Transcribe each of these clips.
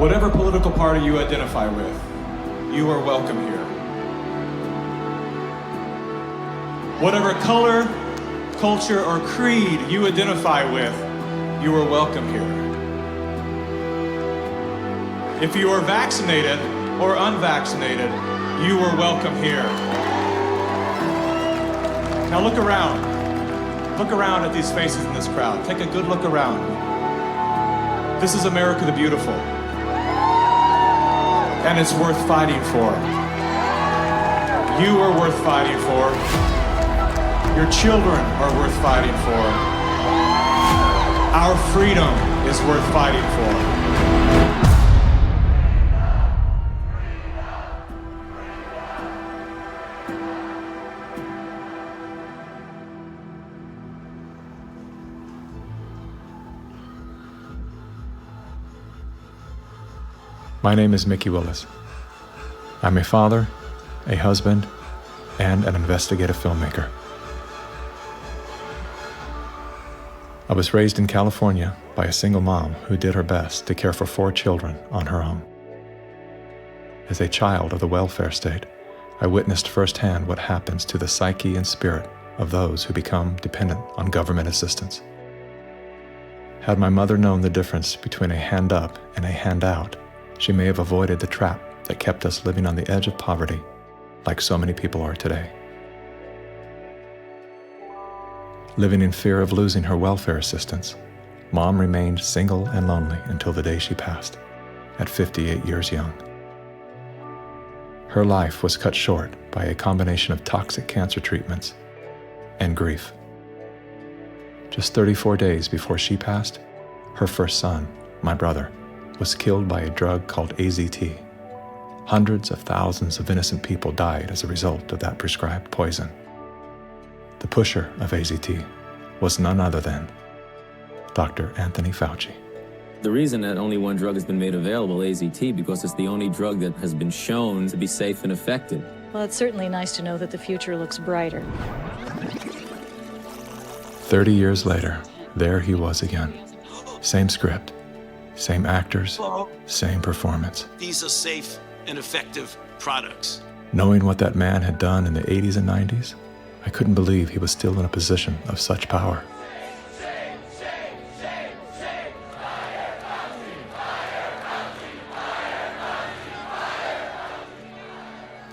Whatever political party you identify with, you are welcome here. Whatever color, culture, or creed you identify with, you are welcome here. If you are vaccinated or unvaccinated, you are welcome here. Now look around. Look around at these faces in this crowd. Take a good look around. This is America the Beautiful. And it's worth fighting for. You are worth fighting for. Your children are worth fighting for. Our freedom is worth fighting for. My name is Mickey Willis. I'm a father, a husband, and an investigative filmmaker. I was raised in California by a single mom who did her best to care for 4 children on her own. As a child of the welfare state, I witnessed firsthand what happens to the psyche and spirit of those who become dependent on government assistance. Had my mother known the difference between a hand up and a handout, she may have avoided the trap that kept us living on the edge of poverty, like so many people are today. Living in fear of losing her welfare assistance, Mom remained single and lonely until the day she passed, at 58 years young. Her life was cut short by a combination of toxic cancer treatments and grief. Just 34 days before she passed, her first son, my brother, was killed by a drug called AZT. Hundreds of thousands of innocent people died as a result of that prescribed poison. The pusher of AZT was none other than Dr. Anthony Fauci. The reason that only one drug has been made available, AZT, because it's the only drug that has been shown to be safe and effective. Well, it's certainly nice to know that the future looks brighter. 30 years later, there he was again. Same script, same actors, same performance. These are safe and effective products. Knowing what that man had done in the 80s and 90s, I couldn't believe he was still in a position of such power.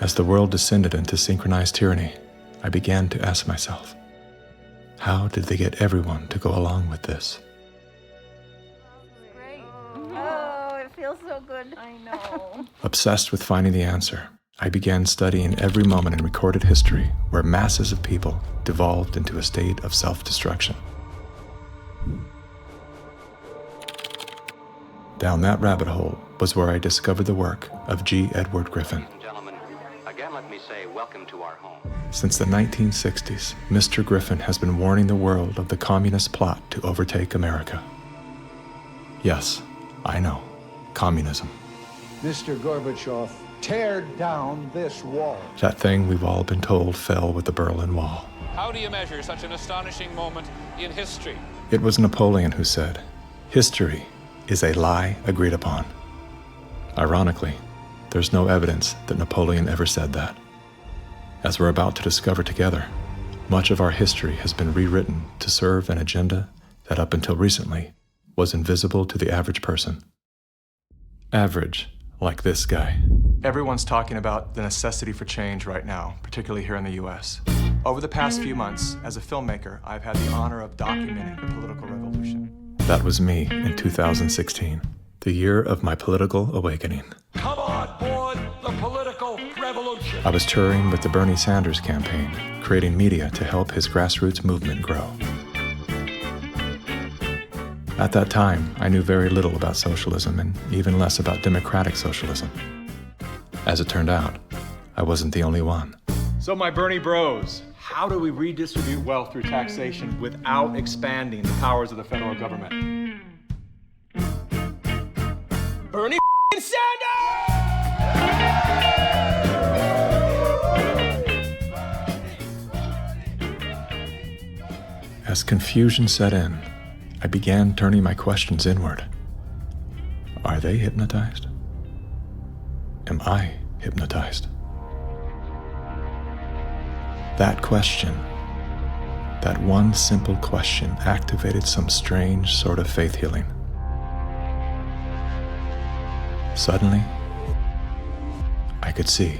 As the world descended into synchronized tyranny, I began to ask myself, how did they get everyone to go along with this? Feels so good. I know. Obsessed with finding the answer, I began studying every moment in recorded history where masses of people devolved into a state of self-destruction. Down that rabbit hole was where I discovered the work of G. Edward Griffin. Gentlemen, again let me say welcome to our home. Since the 1960s, Mr. Griffin has been warning the world of the communist plot to overtake America. Yes, I know. Communism. Mr. Gorbachev, tear down this wall. That thing we've all been told fell with the Berlin Wall. How do you measure such an astonishing moment in history? It was Napoleon who said, "History is a lie agreed upon." Ironically, there's no evidence that Napoleon ever said that. As we're about to discover together, much of our history has been rewritten to serve an agenda that up until recently was invisible to the average person. Average, like this guy. Everyone's talking about the necessity for change right now, particularly here in the US. Over the past few months, as a filmmaker, I've had the honor of documenting the political revolution. That was me in 2016, the year of my political awakening. Come on board the political revolution. I was touring with the Bernie Sanders campaign, creating media to help his grassroots movement grow. At that time, I knew very little about socialism and even less about democratic socialism. As it turned out, I wasn't the only one. So my Bernie bros, how do we redistribute wealth through taxation without expanding the powers of the federal government? Bernie Sanders! As confusion set in, I began turning my questions inward. Are they hypnotized? Am I hypnotized? That question, that one simple question, activated some strange sort of faith healing. Suddenly, I could see.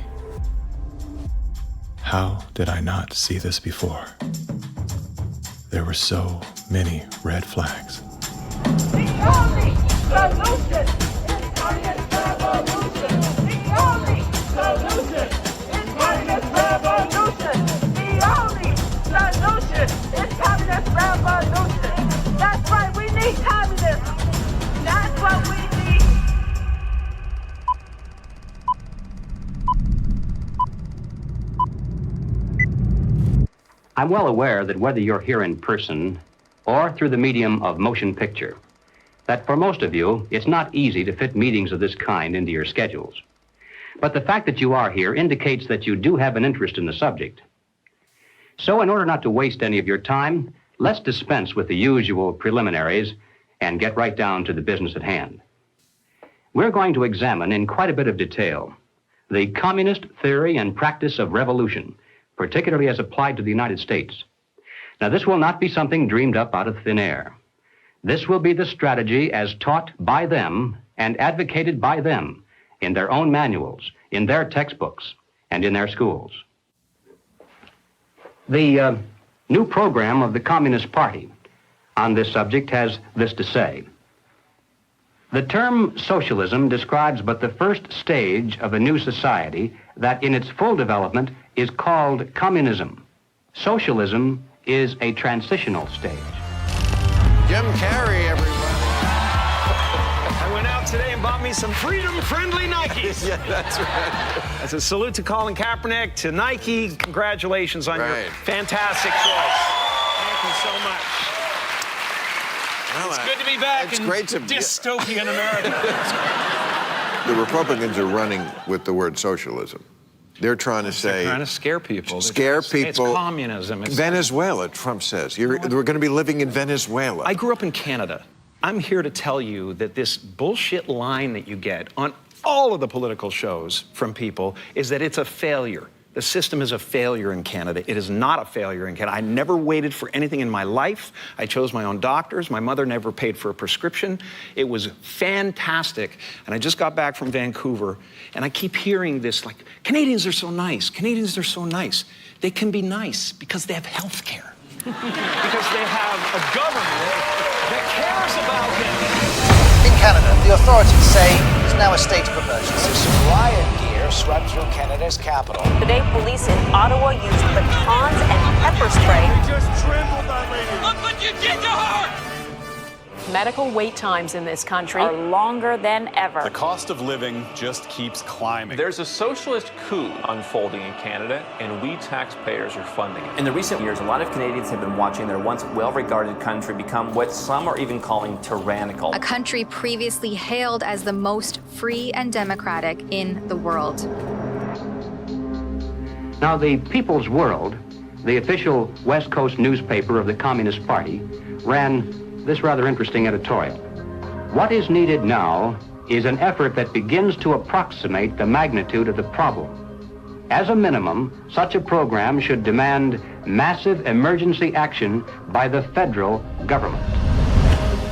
How did I not see this before? There were so many red flags. The only solution is communist revolution. The only solution is communist revolution. The only solution is communist revolution. That's right, we need communism. That's what we need. I'm well aware that whether you're here in person or through the medium of motion picture, that for most of you, it's not easy to fit meetings of this kind into your schedules. But the fact that you are here indicates that you do have an interest in the subject. So in order not to waste any of your time, let's dispense with the usual preliminaries and get right down to the business at hand. We're going to examine in quite a bit of detail the communist theory and practice of revolution, particularly as applied to the United States. Now, this will not be something dreamed up out of thin air. This will be the strategy as taught by them and advocated by them in their own manuals, in their textbooks, and in their schools. The new program of the Communist Party on this subject has this to say. The term socialism describes but the first stage of a new society that in its full development is called communism. Socialism is a transitional stage. Jim Carrey, everybody. I went out today and bought me some freedom-friendly Nikes. Yeah, that's right. As a salute to Colin Kaepernick, to Nike, congratulations on your fantastic choice. Thank you so much. Well, it's good to be back in dystopian America. The Republicans are running with the word socialism. They're trying to say... They're trying to scare people. Scare people. It's communism. It's Venezuela, Trump says. We're going to be living in Venezuela. I grew up in Canada. I'm here to tell you that this bullshit line that you get on all of the political shows from people is that it's a failure. The system is a failure in Canada. It is not a failure in Canada. I never waited for anything in my life. I chose my own doctors. My mother never paid for a prescription. It was fantastic. And I just got back from Vancouver, and I keep hearing this, like, Canadians are so nice. Canadians are so nice. They can be nice because they have health care. Because they have a government that cares about them. In Canada, the authorities say it's now a state of emergency. Riot gear swept through Canada's capital. Today, police in Ottawa used batons and pepper spray. We just trampled that lady. Look what you did to her! Medical wait times in this country are longer than ever. The cost of living just keeps climbing. There's a socialist coup unfolding in Canada, and we taxpayers are funding it. In the recent years, a lot of Canadians have been watching their once well-regarded country become what some are even calling tyrannical. A country previously hailed as the most free and democratic in the world. Now, the People's World, the official West Coast newspaper of the Communist Party, ran this rather interesting editorial. What is needed now is an effort that begins to approximate the magnitude of the problem. As a minimum, such a program should demand massive emergency action by the federal government.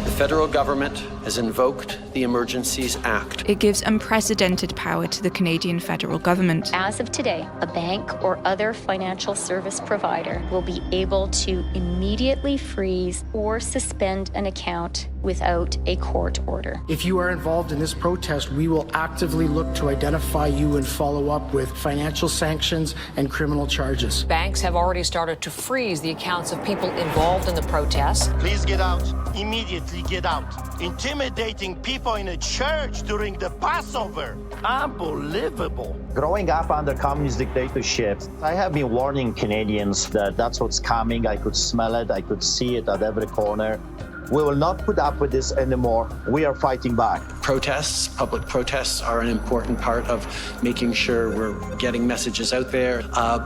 The federal government has invoked the Emergencies Act. It gives unprecedented power to the Canadian federal government. As of today, a bank or other financial service provider will be able to immediately freeze or suspend an account without a court order. If you are involved in this protest, we will actively look to identify you and follow up with financial sanctions and criminal charges. Banks have already started to freeze the accounts of people involved in the protests. Please get out. Immediately get out. Intimidating people in a church during the Passover. Unbelievable. Growing up under communist dictatorship, I have been warning Canadians that that's what's coming. I could smell it. I could see it at every corner. We will not put up with this anymore. We are fighting back. Protests, public protests, are an important part of making sure we're getting messages out there,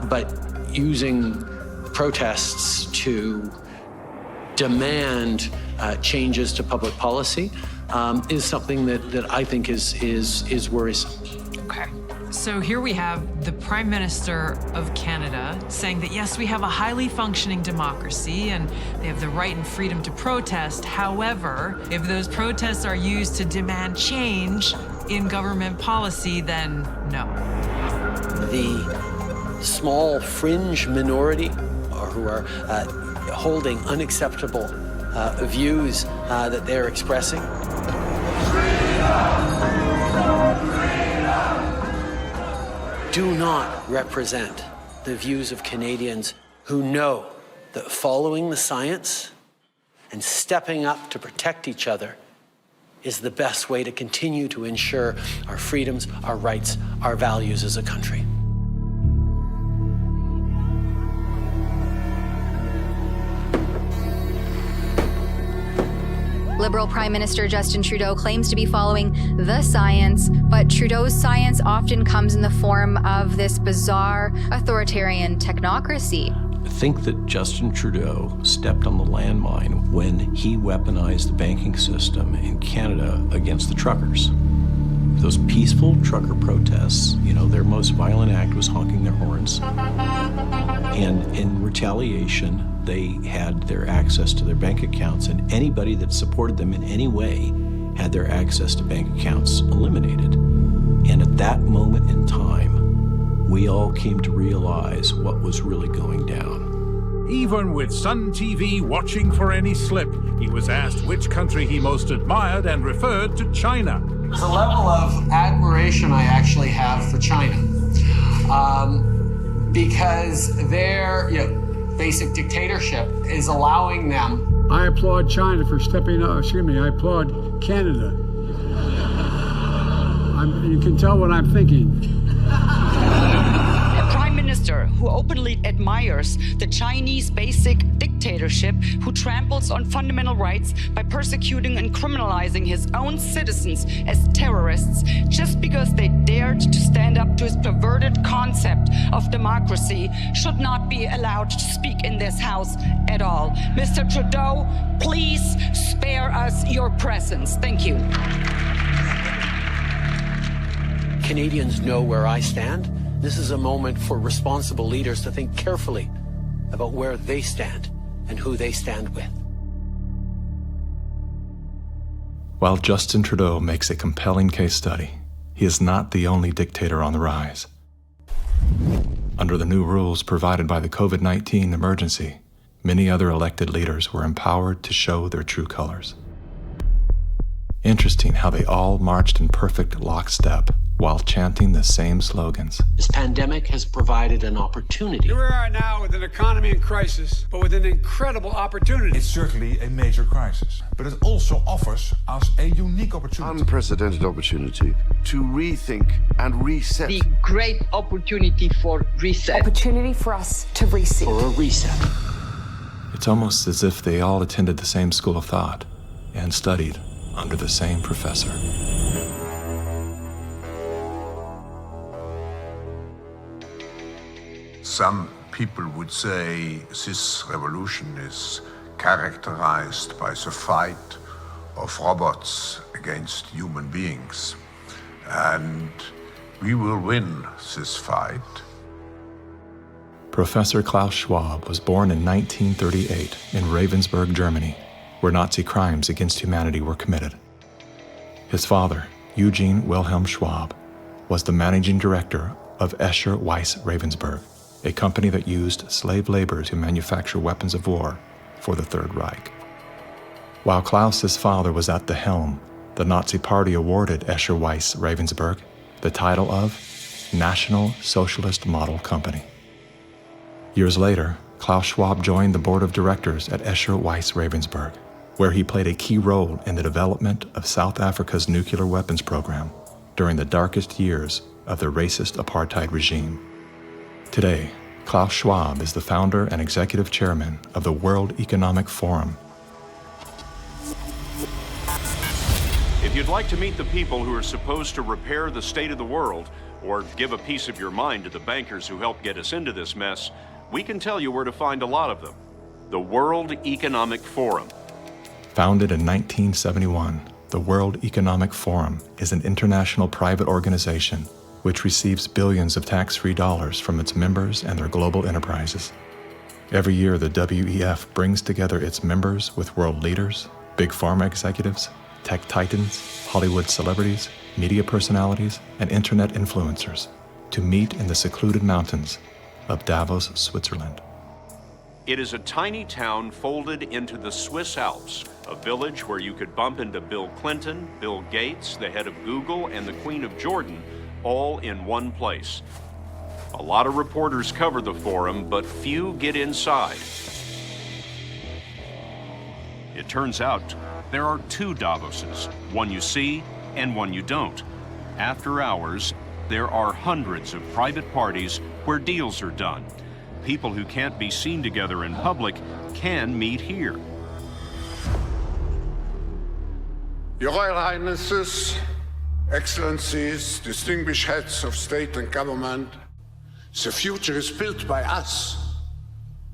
but using protests to demand changes to public policy is something that I think is worrisome. Okay. So here we have the Prime Minister of Canada saying that, yes, we have a highly functioning democracy and they have the right and freedom to protest. However, if those protests are used to demand change in government policy, then no. The small fringe minority who are holding unacceptable views that they're expressing. Do not represent the views of Canadians who know that following the science and stepping up to protect each other is the best way to continue to ensure our freedoms, our rights, our values as a country. Liberal Prime Minister Justin Trudeau claims to be following the science, but Trudeau's science often comes in the form of this bizarre authoritarian technocracy. I think that Justin Trudeau stepped on the landmine when he weaponized the banking system in Canada against the truckers. Those peaceful trucker protests, their most violent act was honking their horns. And in retaliation, they had their access to their bank accounts, and anybody that supported them in any way had their access to bank accounts eliminated. And at that moment in time, we all came to realize what was really going down. Even with Sun TV watching for any slip, he was asked which country he most admired and referred to China. There's a level of admiration I actually have for China because their basic dictatorship is allowing them. I applaud China for stepping up. I applaud Canada. You can tell what I'm thinking. A prime minister who openly admires the Chinese basic dictatorship, who tramples on fundamental rights by persecuting and criminalizing his own citizens as terrorists just because they dared to stand up to his perverted concept of democracy, should not be allowed to speak in this house at all. Mr. Trudeau, please spare us your presence. Thank you. Canadians know where I stand. This is a moment for responsible leaders to think carefully about where they stand and who they stand with. While Justin Trudeau makes a compelling case study, he is not the only dictator on the rise. Under the new rules provided by the COVID-19 emergency, many other elected leaders were empowered to show their true colors. Interesting how they all marched in perfect lockstep while chanting the same slogans. This pandemic has provided an opportunity. Here we are now with an economy in crisis, but with an incredible opportunity. It's certainly a major crisis, but it also offers us a unique opportunity. Unprecedented opportunity to rethink and reset. The great opportunity for reset. Opportunity for us to reset. For a reset. It's almost as if they all attended the same school of thought and studied under the same professor. Some people would say this revolution is characterized by the fight of robots against human beings. And we will win this fight. Professor Klaus Schwab was born in 1938 in Ravensburg, Germany, where Nazi crimes against humanity were committed. His father, Eugene Wilhelm Schwab, was the managing director of Escher Weiss Ravensburg, a company that used slave labor to manufacture weapons of war for the Third Reich. While Klaus's father was at the helm, the Nazi Party awarded Escher Weiss Ravensburg the title of National Socialist Model Company. Years later, Klaus Schwab joined the board of directors at Escher Weiss Ravensburg, where he played a key role in the development of South Africa's nuclear weapons program during the darkest years of the racist apartheid regime. Today, Klaus Schwab is the founder and executive chairman of the World Economic Forum. If you'd like to meet the people who are supposed to repair the state of the world, or give a piece of your mind to the bankers who helped get us into this mess, we can tell you where to find a lot of them. The World Economic Forum. Founded in 1971, The World Economic Forum is an international private organization which receives billions of tax-free dollars from its members and their global enterprises. Every year, the WEF brings together its members with world leaders, big pharma executives, tech titans, Hollywood celebrities, media personalities, and internet influencers to meet in the secluded mountains of Davos, Switzerland. It is a tiny town folded into the Swiss Alps, a village where you could bump into Bill Clinton, Bill Gates, the head of Google, and the Queen of Jordan, all in one place. A lot of reporters cover the forum, but few get inside. It turns out there are two Davoses, one you see and one you don't. After hours, there are hundreds of private parties where deals are done. People who can't be seen together in public can meet here. Your Royal Highnesses, Excellencies, distinguished heads of state and government, the future is built by us,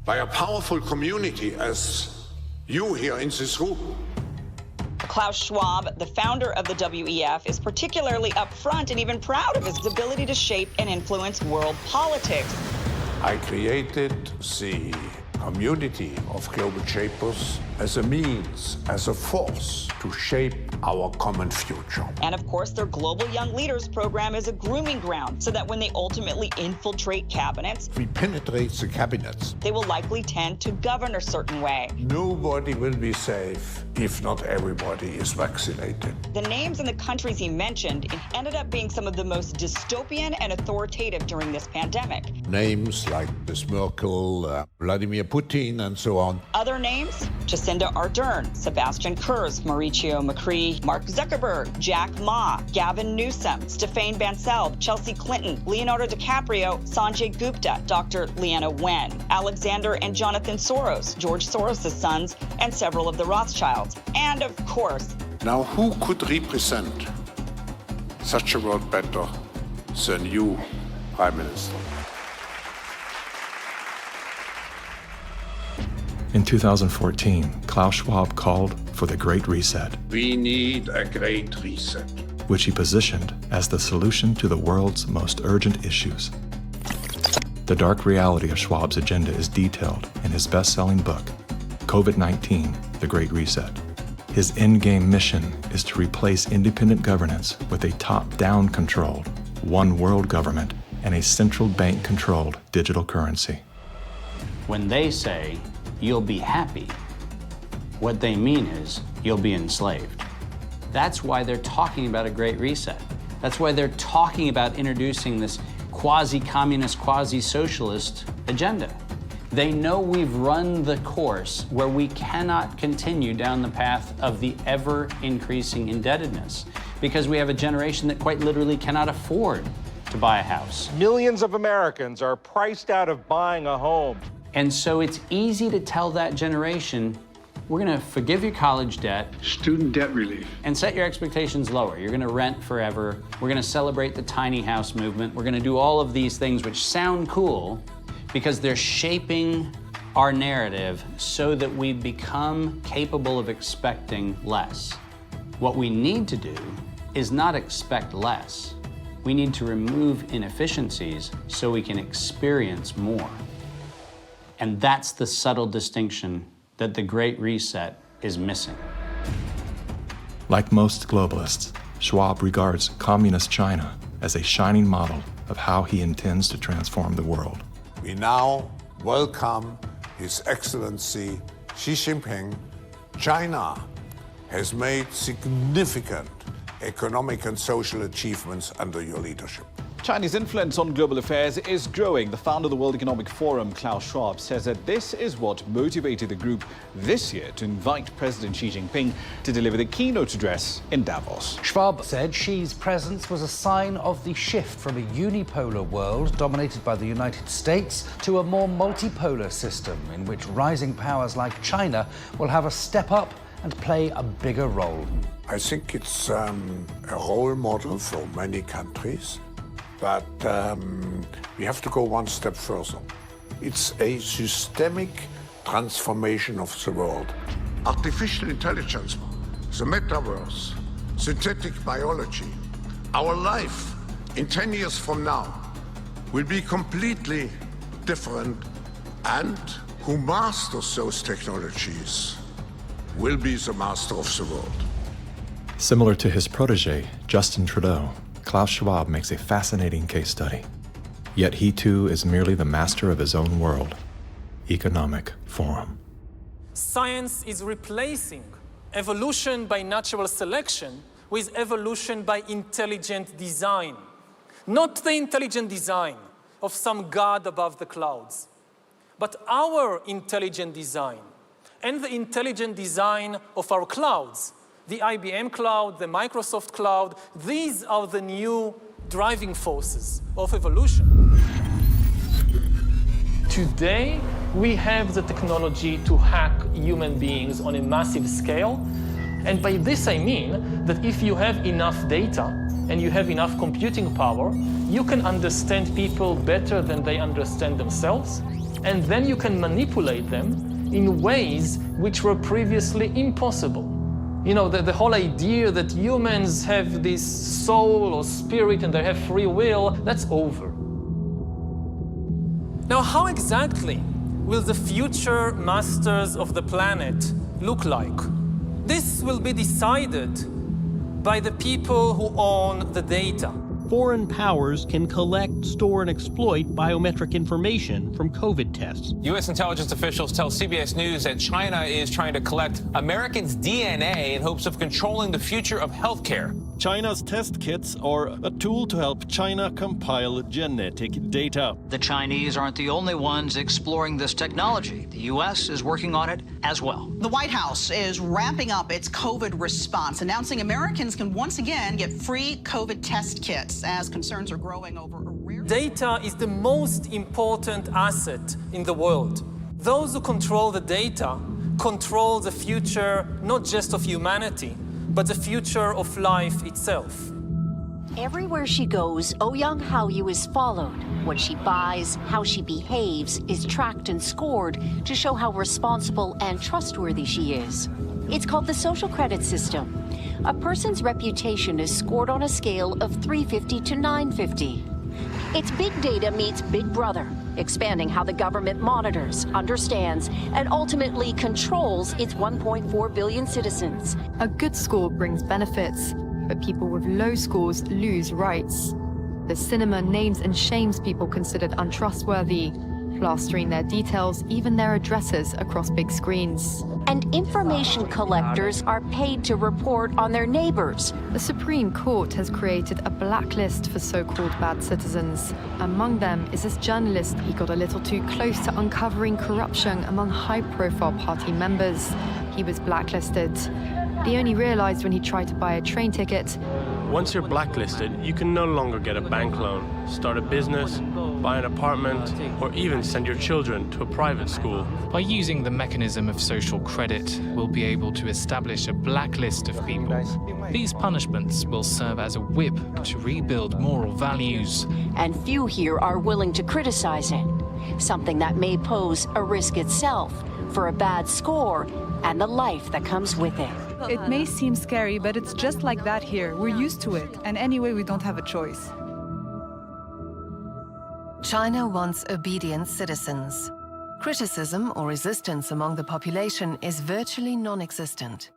by a powerful community as you here in this room. Klaus Schwab, the founder of the WEF, is particularly upfront and even proud of his ability to shape and influence world politics. I created the community of global shapers as a means, as a force to shape our common future. And of course, their Global Young Leaders program is a grooming ground so that when they ultimately infiltrate cabinets, We penetrate the cabinets. they will likely tend to govern a certain way. Nobody will be safe if not everybody is vaccinated. The names and the countries he mentioned ended up being some of the most dystopian and authoritative during this pandemic. Names like Ms. Merkel, Vladimir Putin, and so on. Other names? Jacinda Ardern, Sebastian Kurz, Mauricio Macri, Mark Zuckerberg, Jack Ma, Gavin Newsom, Stéphane Bancel, Chelsea Clinton, Leonardo DiCaprio, Sanjay Gupta, Dr. Leana Wen, Alexander and Jonathan Soros, George Soros' sons, and several of the Rothschilds. And of course, Now, who could represent such a world better than you, Prime Minister? In 2014, Klaus Schwab called for the Great Reset, We need a great reset. which he positioned as the solution to the world's most urgent issues. The dark reality of Schwab's agenda is detailed in his best-selling book, COVID-19, The Great Reset. His endgame mission is to replace independent governance with a top-down controlled, one world government and a central bank-controlled digital currency. When they say, you'll be happy, what they mean is you'll be enslaved. That's why they're talking about a great reset. That's why they're talking about introducing this quasi-communist, quasi-socialist agenda. They know we've run the course where we cannot continue down the path of the ever-increasing indebtedness because we have a generation that quite literally cannot afford to buy a house. Millions of Americans are priced out of buying a home. And so it's easy to tell that generation, we're going to forgive your college debt, Student debt relief. and set your expectations lower. You're going to rent forever. We're going to celebrate the tiny house movement. We're going to do all of these things which sound cool because they're shaping our narrative so that we become capable of expecting less. What we need to do is not expect less. We need to remove inefficiencies so we can experience more. And that's the subtle distinction that the Great Reset is missing. Like most globalists, Schwab regards Communist China as a shining model of how he intends to transform the world. We now welcome His Excellency Xi Jinping. China has made significant economic and social achievements under your leadership. Chinese influence on global affairs is growing. The founder of the World Economic Forum, Klaus Schwab, says that this is what motivated the group this year to invite President Xi Jinping to deliver the keynote address in Davos. Schwab said Xi's presence was a sign of the shift from a unipolar world dominated by the United States to a more multipolar system in which rising powers like China will have a step up and play a bigger role. I think it's a role model for many countries, but we have to go one step further. It's a systemic transformation of the world. Artificial intelligence, the metaverse, synthetic biology. Our life in 10 years from now will be completely different, and who masters those technologies will be the master of the world. Similar to his protege, Justin Trudeau, Klaus Schwab makes a fascinating case study. Yet he too is merely the master of his own world. Economic Forum. Science is replacing evolution by natural selection with evolution by intelligent design. Not the intelligent design of some god above the clouds, but our intelligent design and the intelligent design of our clouds. The IBM cloud, the Microsoft cloud, these are the new driving forces of evolution. Today, we have the technology to hack human beings on a massive scale. And by this I mean that if you have enough data and you have enough computing power, you can understand people better than they understand themselves, and then you can manipulate them in ways which were previously impossible. You know, the whole idea that humans have this soul or spirit and they have free will, that's over. Now, how exactly will the future masters of the planet look like? This will be decided by the people who own the data. Foreign powers can collect, store, and exploit biometric information from COVID tests. U.S. intelligence officials tell CBS News that China is trying to collect Americans' DNA in hopes of controlling the future of healthcare. China's test kits are a tool to help China compile genetic data. The Chinese aren't the only ones exploring this technology. The U.S. is working on it as well. The White House is ramping up its COVID response, announcing Americans can once again get free COVID test kits as concerns are growing over a rare... Data is the most important asset in the world. Those who control the data control the future, not just of humanity, but the future of life itself. Everywhere she goes, Ouyang Haoyu is followed. What she buys, how she behaves, is tracked and scored to show how responsible and trustworthy she is. It's called the social credit system. A person's reputation is scored on a scale of 350 to 950. It's big data meets Big Brother, expanding how the government monitors, understands, and ultimately controls its 1.4 billion citizens. A good score brings benefits, but people with low scores lose rights. The cinema names and shames people considered untrustworthy, plastering their details, even their addresses, across big screens. And information collectors are paid to report on their neighbors. The Supreme Court has created a blacklist for so-called bad citizens. Among them is this journalist. He got a little too close to uncovering corruption among high-profile party members. He was blacklisted. He only realized when he tried to buy a train ticket. Once you're blacklisted, you can no longer get a bank loan, start a business, buy an apartment, or even send your children to a private school. By using the mechanism of social credit, we'll be able to establish a blacklist of people. These punishments will serve as a whip to rebuild moral values. And few here are willing to criticize it, something that may pose a risk itself for a bad score and the life that comes with it. It may seem scary, but it's just like that here. We're used to it, and anyway, we don't have a choice. China wants obedient citizens. Criticism or resistance among the population is virtually non-existent.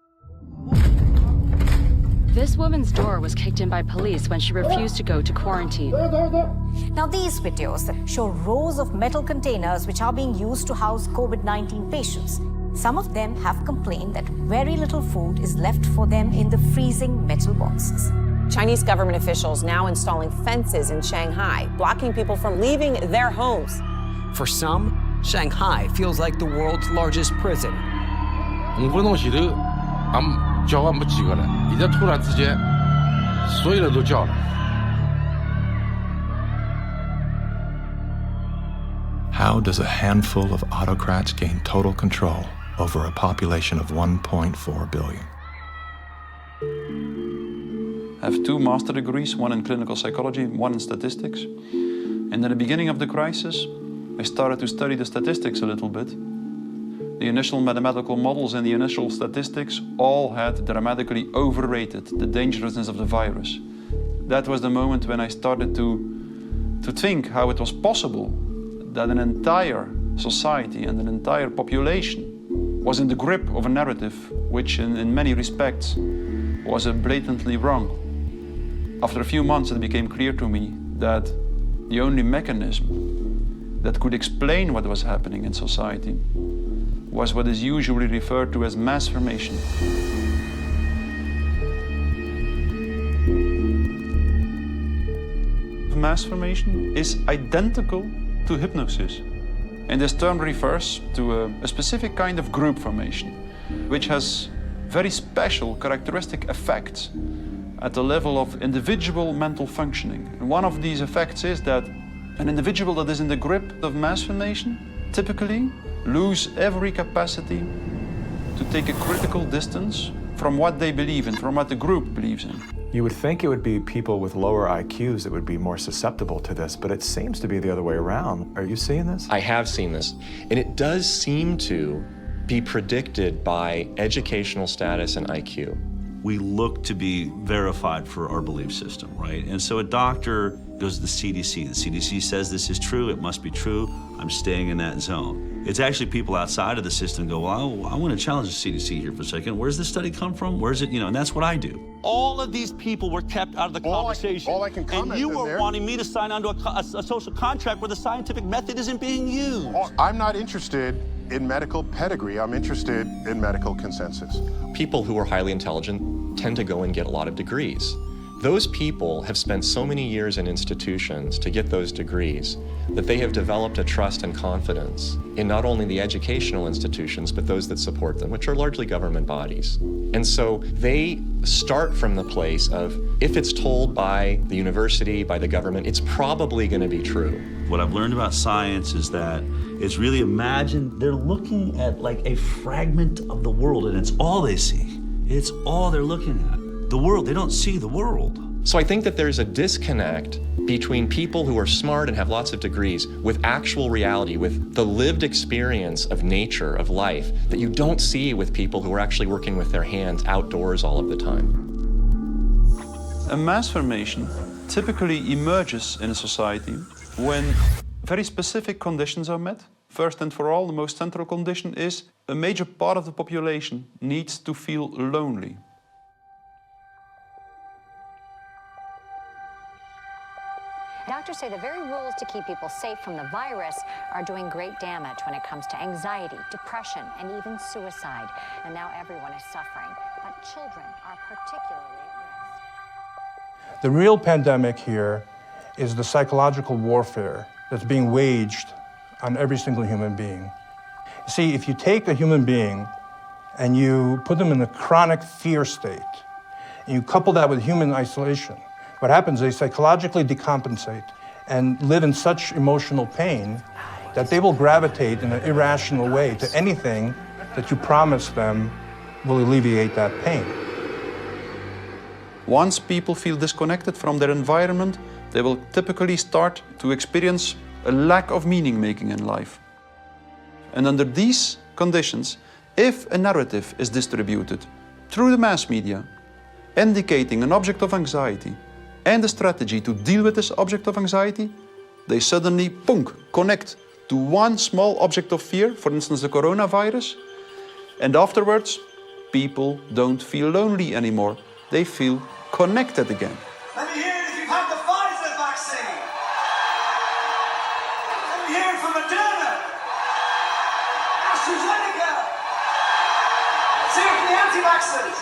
This woman's door was kicked in by police when she refused to go to quarantine. Now these videos show rows of metal containers which are being used to house COVID-19 patients. Some of them have complained that very little food is left for them in the freezing metal boxes. Chinese government officials now installing fences in Shanghai, blocking people from leaving their homes. For some, Shanghai feels like the world's largest prison. How does a handful of autocrats gain total control over a population of 1.4 billion? I have 2 master degrees, one in clinical psychology, one in statistics. And at the beginning of the crisis, I started to study the statistics a little bit. the initial mathematical models and the initial statistics all had dramatically overrated the dangerousness of the virus. That was the moment when I started to think how it was possible that an entire society and an entire population was in the grip of a narrative which in many respects was blatantly wrong. After a few months it became clear to me that the only mechanism that could explain what was happening in society was what is usually referred to as mass formation. Mass formation is identical to hypnosis. And this term refers to a specific kind of group formation, which has very special characteristic effects at the level of individual mental functioning. And one of these effects is that an individual that is in the grip of mass formation typically lose every capacity to take a critical distance from what they believe in, from what the group believes in. You would think it would be people with lower IQs that would be more susceptible to this, but it seems to be the other way around. Are you seeing this? I have seen this, and it does seem to be predicted by educational status and IQ. We look to be verified for our belief system, right? And so a doctor goes to the CDC. The CDC says this is true, it must be true, I'm staying in that zone. It's actually people outside of the system go, well, I want to challenge the CDC here for a second. Where's this study come from? Where's it, and that's what I do. All of these people were kept out of the conversation. All I can comment and you were there, wanting me to sign onto a social contract where the scientific method isn't being used. I'm not interested in medical pedigree. I'm interested in medical consensus. People who are highly intelligent tend to go and get a lot of degrees. Those people have spent so many years in institutions to get those degrees that they have developed a trust and confidence in not only the educational institutions, but those that support them, which are largely government bodies. And so they start from the place of, if it's told by the university, by the government, it's probably going to be true. What I've learned about science is that it's really imagine they're looking at like a fragment of the world and it's all they see. It's all they're looking at. The world, they don't see the world. So I think that there's a disconnect between people who are smart and have lots of degrees with actual reality, with the lived experience of nature, of life, that you don't see with people who are actually working with their hands outdoors all of the time. A mass formation typically emerges in a society when very specific conditions are met. First and for all, the most central condition is a major part of the population needs to feel lonely. Doctors say the very rules to keep people safe from the virus are doing great damage when it comes to anxiety, depression, and even suicide. And now everyone is suffering, but children are particularly at risk. The real pandemic here is the psychological warfare that's being waged on every single human being. See, if you take a human being and you put them in a chronic fear state, and you couple that with human isolation, what happens is they psychologically decompensate and live in such emotional pain that they will gravitate in an irrational way to anything that you promise them will alleviate that pain. Once people feel disconnected from their environment, they will typically start to experience a lack of meaning making in life. And under these conditions, if a narrative is distributed through the mass media, indicating an object of anxiety, and a strategy to deal with this object of anxiety, they suddenly, connect to one small object of fear, for instance the coronavirus, and afterwards, people don't feel lonely anymore. They feel connected again. Let me hear it if you've had the Pfizer vaccine. Let me hear it from Moderna, AstraZeneca. Let's hear it from the anti-vaxxers.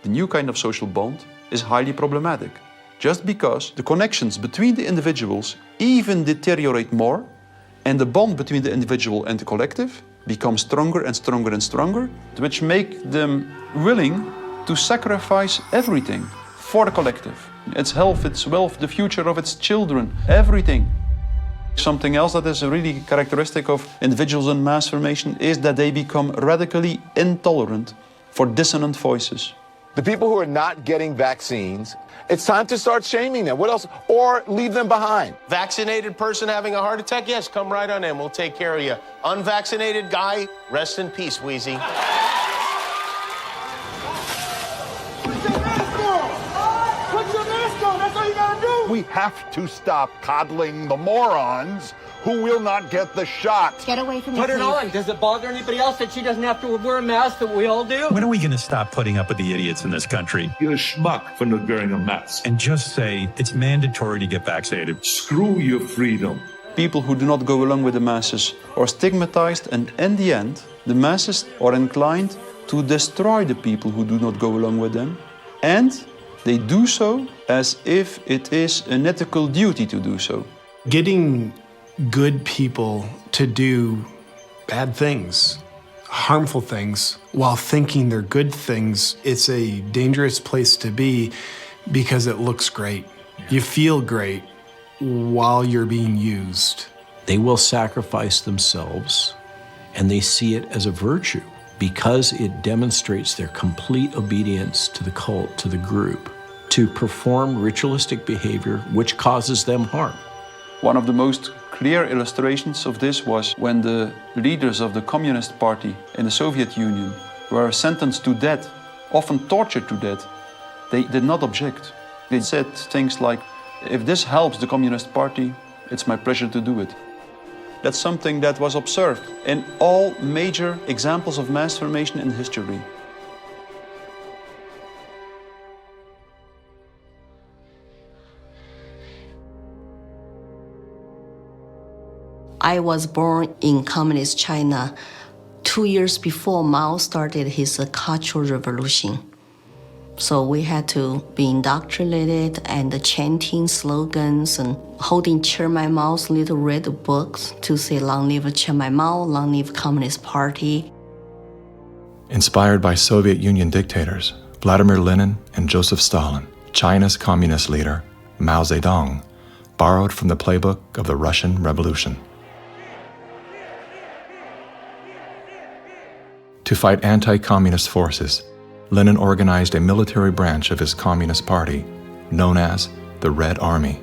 The new kind of social bond is highly problematic, just because the connections between the individuals even deteriorate more, and the bond between the individual and the collective becomes stronger and stronger and stronger, which make them willing to sacrifice everything for the collective. Its health, its wealth, the future of its children, everything. Something else that is really characteristic of individuals in mass formation is that they become radically intolerant for dissonant voices. The people who are not getting vaccines, it's time to start shaming them. What else? Or leave them behind. Vaccinated person having a heart attack? Yes, come right on in. We'll take care of you. Unvaccinated guy, rest in peace, Wheezy. We have to stop coddling the morons who will not get the shot. Get away from me, Put it please. on. Does it bother anybody else that she doesn't have to wear a mask that we all do? When are we going to stop putting up with the idiots in this country? You're a schmuck for not wearing a mask. And just say it's mandatory to get vaccinated. Screw your freedom. People who do not go along with the masses are stigmatized, and in the end, the masses are inclined to destroy the people who do not go along with them. And they do so as if it is an ethical duty to do so. Getting good people to do bad things, harmful things, while thinking they're good things, it's a dangerous place to be because it looks great. You feel great while you're being used. They will sacrifice themselves, and they see it as a virtue because it demonstrates their complete obedience to the cult, to the group, to perform ritualistic behavior which causes them harm. One of the most clear illustrations of this was when the leaders of the Communist Party in the Soviet Union were sentenced to death, often tortured to death. They did not object. They said things like, if this helps the Communist Party, it's my pleasure to do it. That's something that was observed in all major examples of mass formation in history. I was born in Communist China 2 years before Mao started his Cultural Revolution. So we had to be indoctrinated and chanting slogans and holding Chairman Mao's little red books to say, "Long live Chairman Mao, long live Communist Party." Inspired by Soviet Union dictators Vladimir Lenin and Joseph Stalin, China's communist leader, Mao Zedong, borrowed from the playbook of the Russian Revolution. To fight anti-communist forces, Lenin organized a military branch of his Communist Party, known as the Red Army.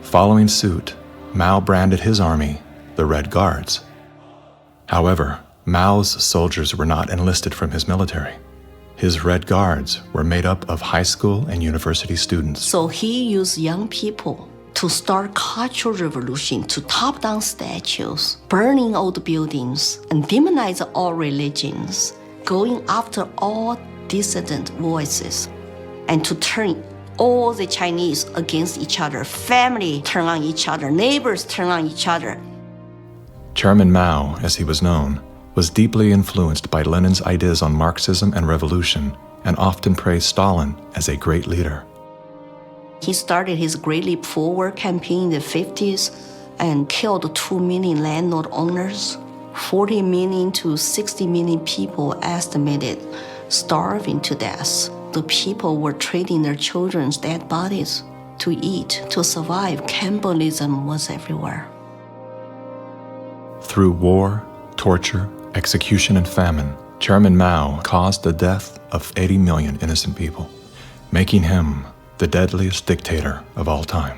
Following suit, Mao branded his army the Red Guards. However, Mao's soldiers were not enlisted from his military. His Red Guards were made up of high school and university students. So he used young people to start Cultural Revolution, to top down statues, burning old buildings, and demonize all religions, going after all dissident voices, and to turn all the Chinese against each other. Family turn on each other, neighbors turn on each other. Chairman Mao, as he was known, was deeply influenced by Lenin's ideas on Marxism and revolution, and often praised Stalin as a great leader. He started his Great Leap Forward campaign in the 50s and killed 2 million landlord owners. 40 million to 60 million people estimated starving to death. The people were trading their children's dead bodies to eat, to survive. Cannibalism was everywhere. Through war, torture, execution, and famine, Chairman Mao caused the death of 80 million innocent people, making him the deadliest dictator of all time.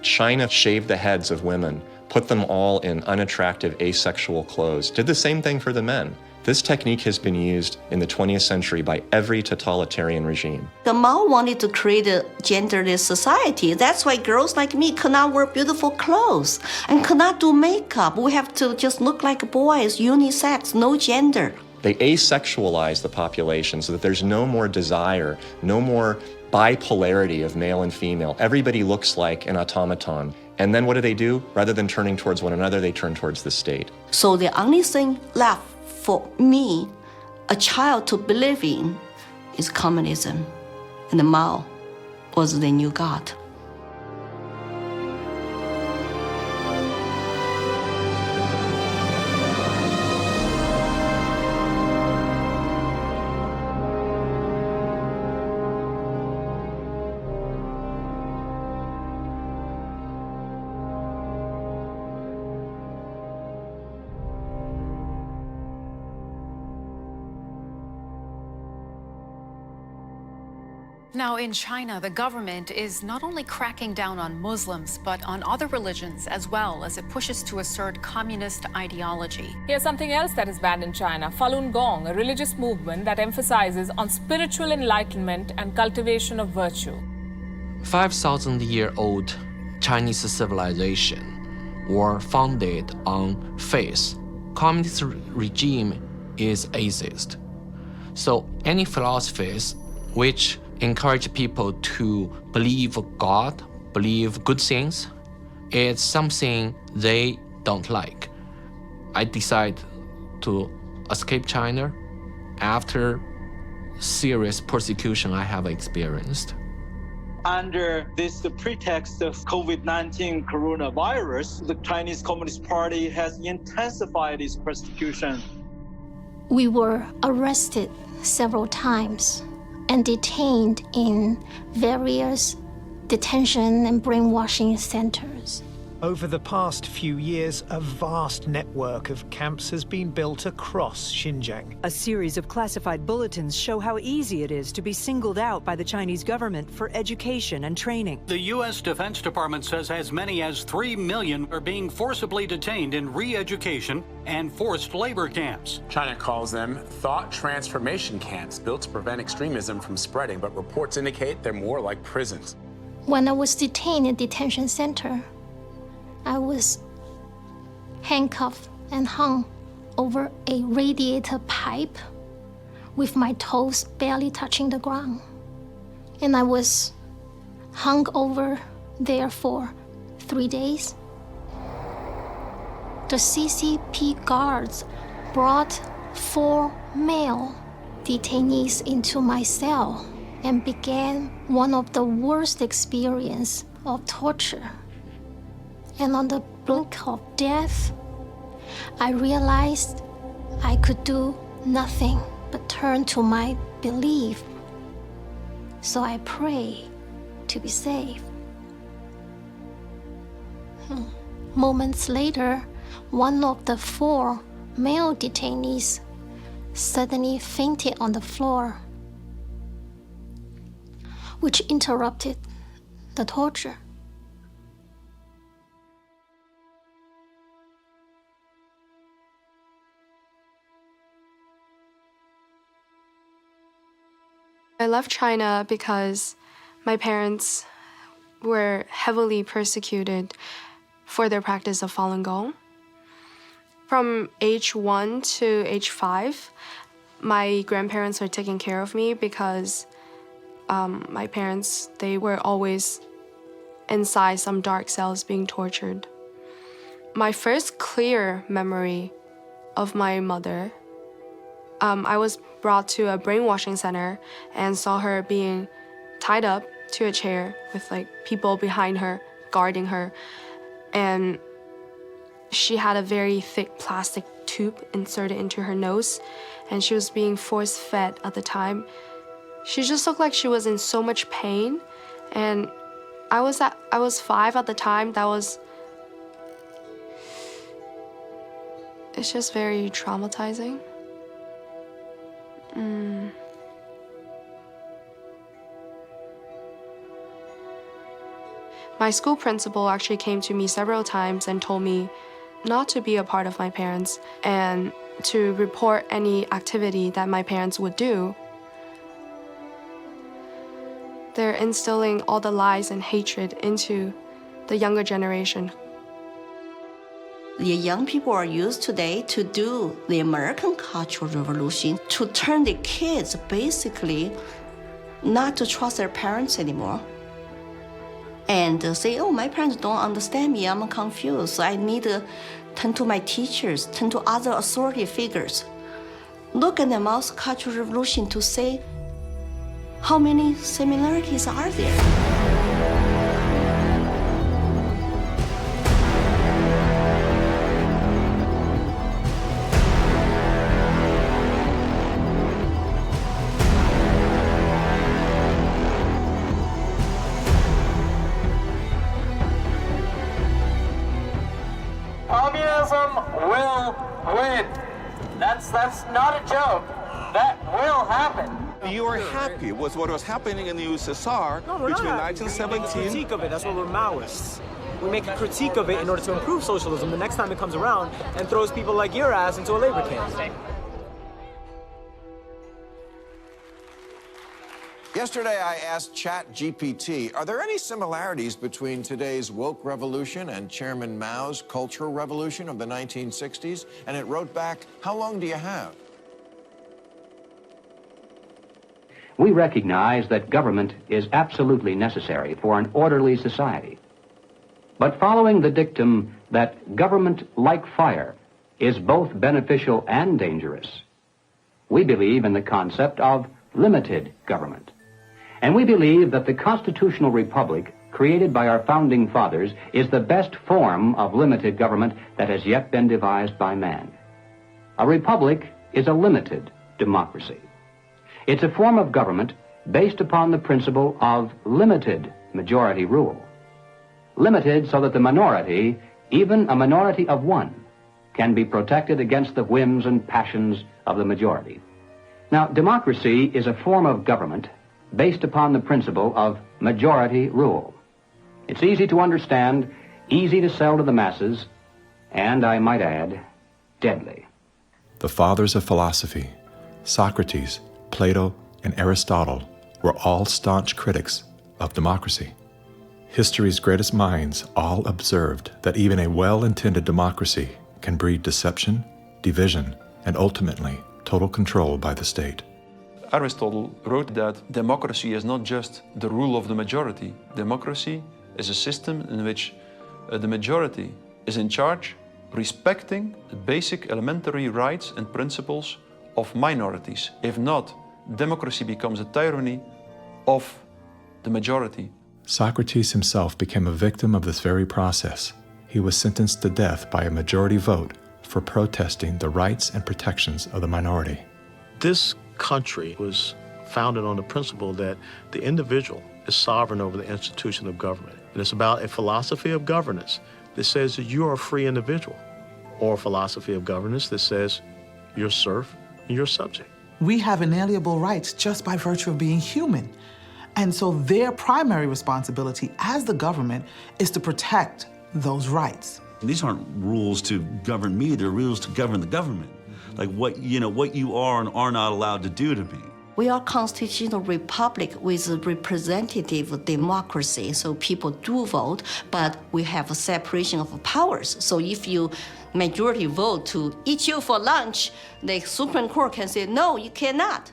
China shaved the heads of women, put them all in unattractive asexual clothes, did the same thing for the men. This technique has been used in the 20th century by every totalitarian regime. The Mao wanted to create a genderless society. That's why girls like me could not wear beautiful clothes and could not do makeup. We have to just look like boys, unisex, no gender. They asexualize the population so that there's no more desire, no more bipolarity of male and female. Everybody looks like an automaton. And then what do? Rather than turning towards one another, they turn towards the state. So the only thing left for me, a child, to believe in is communism. And Mao was the new God. Now, in China, the government is not only cracking down on Muslims, but on other religions as well, as it pushes to assert communist ideology. Here's something else that is banned in China: Falun Gong, a religious movement that emphasizes on spiritual enlightenment and cultivation of virtue. 5,000-year-old Chinese civilization were founded on faith. Communist regime is atheist. So any philosophies which encourage people to believe God, believe good things, it's something they don't like. I decided to escape China after serious persecution I have experienced. Under this pretext of COVID-19 coronavirus, the Chinese Communist Party has intensified its persecution. We were arrested several times and detained in various detention and brainwashing centers. Over the past few years, a vast network of camps has been built across Xinjiang. A series of classified bulletins show how easy it is to be singled out by the Chinese government for education and training. The U.S. Defense Department says as many as 3 million are being forcibly detained in re-education and forced labor camps. China calls them thought transformation camps built to prevent extremism from spreading, but reports indicate they're more like prisons. When I was detained in detention center, I was handcuffed and hung over a radiator pipe with my toes barely touching the ground. And I was hung over there for 3 days. The CCP guards brought 4 male detainees into my cell and began one of the worst experiences of torture. And on the brink of death, I realized I could do nothing but turn to my belief. So I prayed to be saved. Moments later, one of the 4 male detainees suddenly fainted on the floor, which interrupted the torture. I left China because my parents were heavily persecuted for their practice of Falun Gong. From age 1 to age 5, my grandparents were taking care of me because my parents, they were always inside some dark cells being tortured. My first clear memory of my mother, I was brought to a brainwashing center and saw her being tied up to a chair with like people behind her guarding her, and she had a very thick plastic tube inserted into her nose, and she was being force-fed at the time. She just looked like she was in so much pain, and I was 5 at the time. It's just very traumatizing. My school principal actually came to me several times and told me not to be a part of my parents and to report any activity that my parents would do. They're instilling all the lies and hatred into the younger generation. The young people are used today to do the American Cultural Revolution, to turn the kids basically not to trust their parents anymore. And say, oh, my parents don't understand me, I'm confused, so I need to turn to my teachers, turn to other authority figures. Look at the multicultural revolution to say, how many similarities are there? Communism will win. That's not a joke. That will happen. you are happy with what was happening in the USSR No, we're between not. 1917. We make a critique of it. That's what we're Maoists. We make a critique of it in order to improve socialism the next time it comes around and throws people like your ass into a labor camp. Yesterday, I asked ChatGPT, are there any similarities between today's woke revolution and Chairman Mao's Cultural Revolution of the 1960s? And it wrote back, how long do you have? We recognize that government is absolutely necessary for an orderly society. But following the dictum that government, like fire, is both beneficial and dangerous, we believe in the concept of limited government. And we believe that the constitutional republic created by our founding fathers is the best form of limited government that has yet been devised by man. A republic is a limited democracy. It's a form of government based upon the principle of limited majority rule. Limited so that the minority, even a minority of one, can be protected against the whims and passions of the majority. Now, democracy is a form of government based upon the principle of majority rule. It's easy to understand, easy to sell to the masses, and, I might add, deadly. The fathers of philosophy, Socrates, Plato, and Aristotle, were all staunch critics of democracy. History's greatest minds all observed that even a well-intended democracy can breed deception, division, and ultimately total control by the state. Aristotle wrote that democracy is not just the rule of the majority. Democracy is a system in which the majority is in charge, respecting the basic elementary rights and principles of minorities. If not, democracy becomes a tyranny of the majority. Socrates himself became a victim of this very process. He was sentenced to death by a majority vote for protesting the rights and protections of the minority. This country was founded on the principle that the individual is sovereign over the institution of government. And it's about a philosophy of governance that says that you are a free individual, or a philosophy of governance that says you're serf and you're subject. We have inalienable rights just by virtue of being human. And so their primary responsibility as the government is to protect those rights. These aren't rules to govern me, they're rules to govern the government. Like what you are and are not allowed to do to me. We are a constitutional republic with a representative democracy, so people do vote, but we have a separation of powers. So if you majority vote to eat you for lunch, the Supreme Court can say, no, you cannot.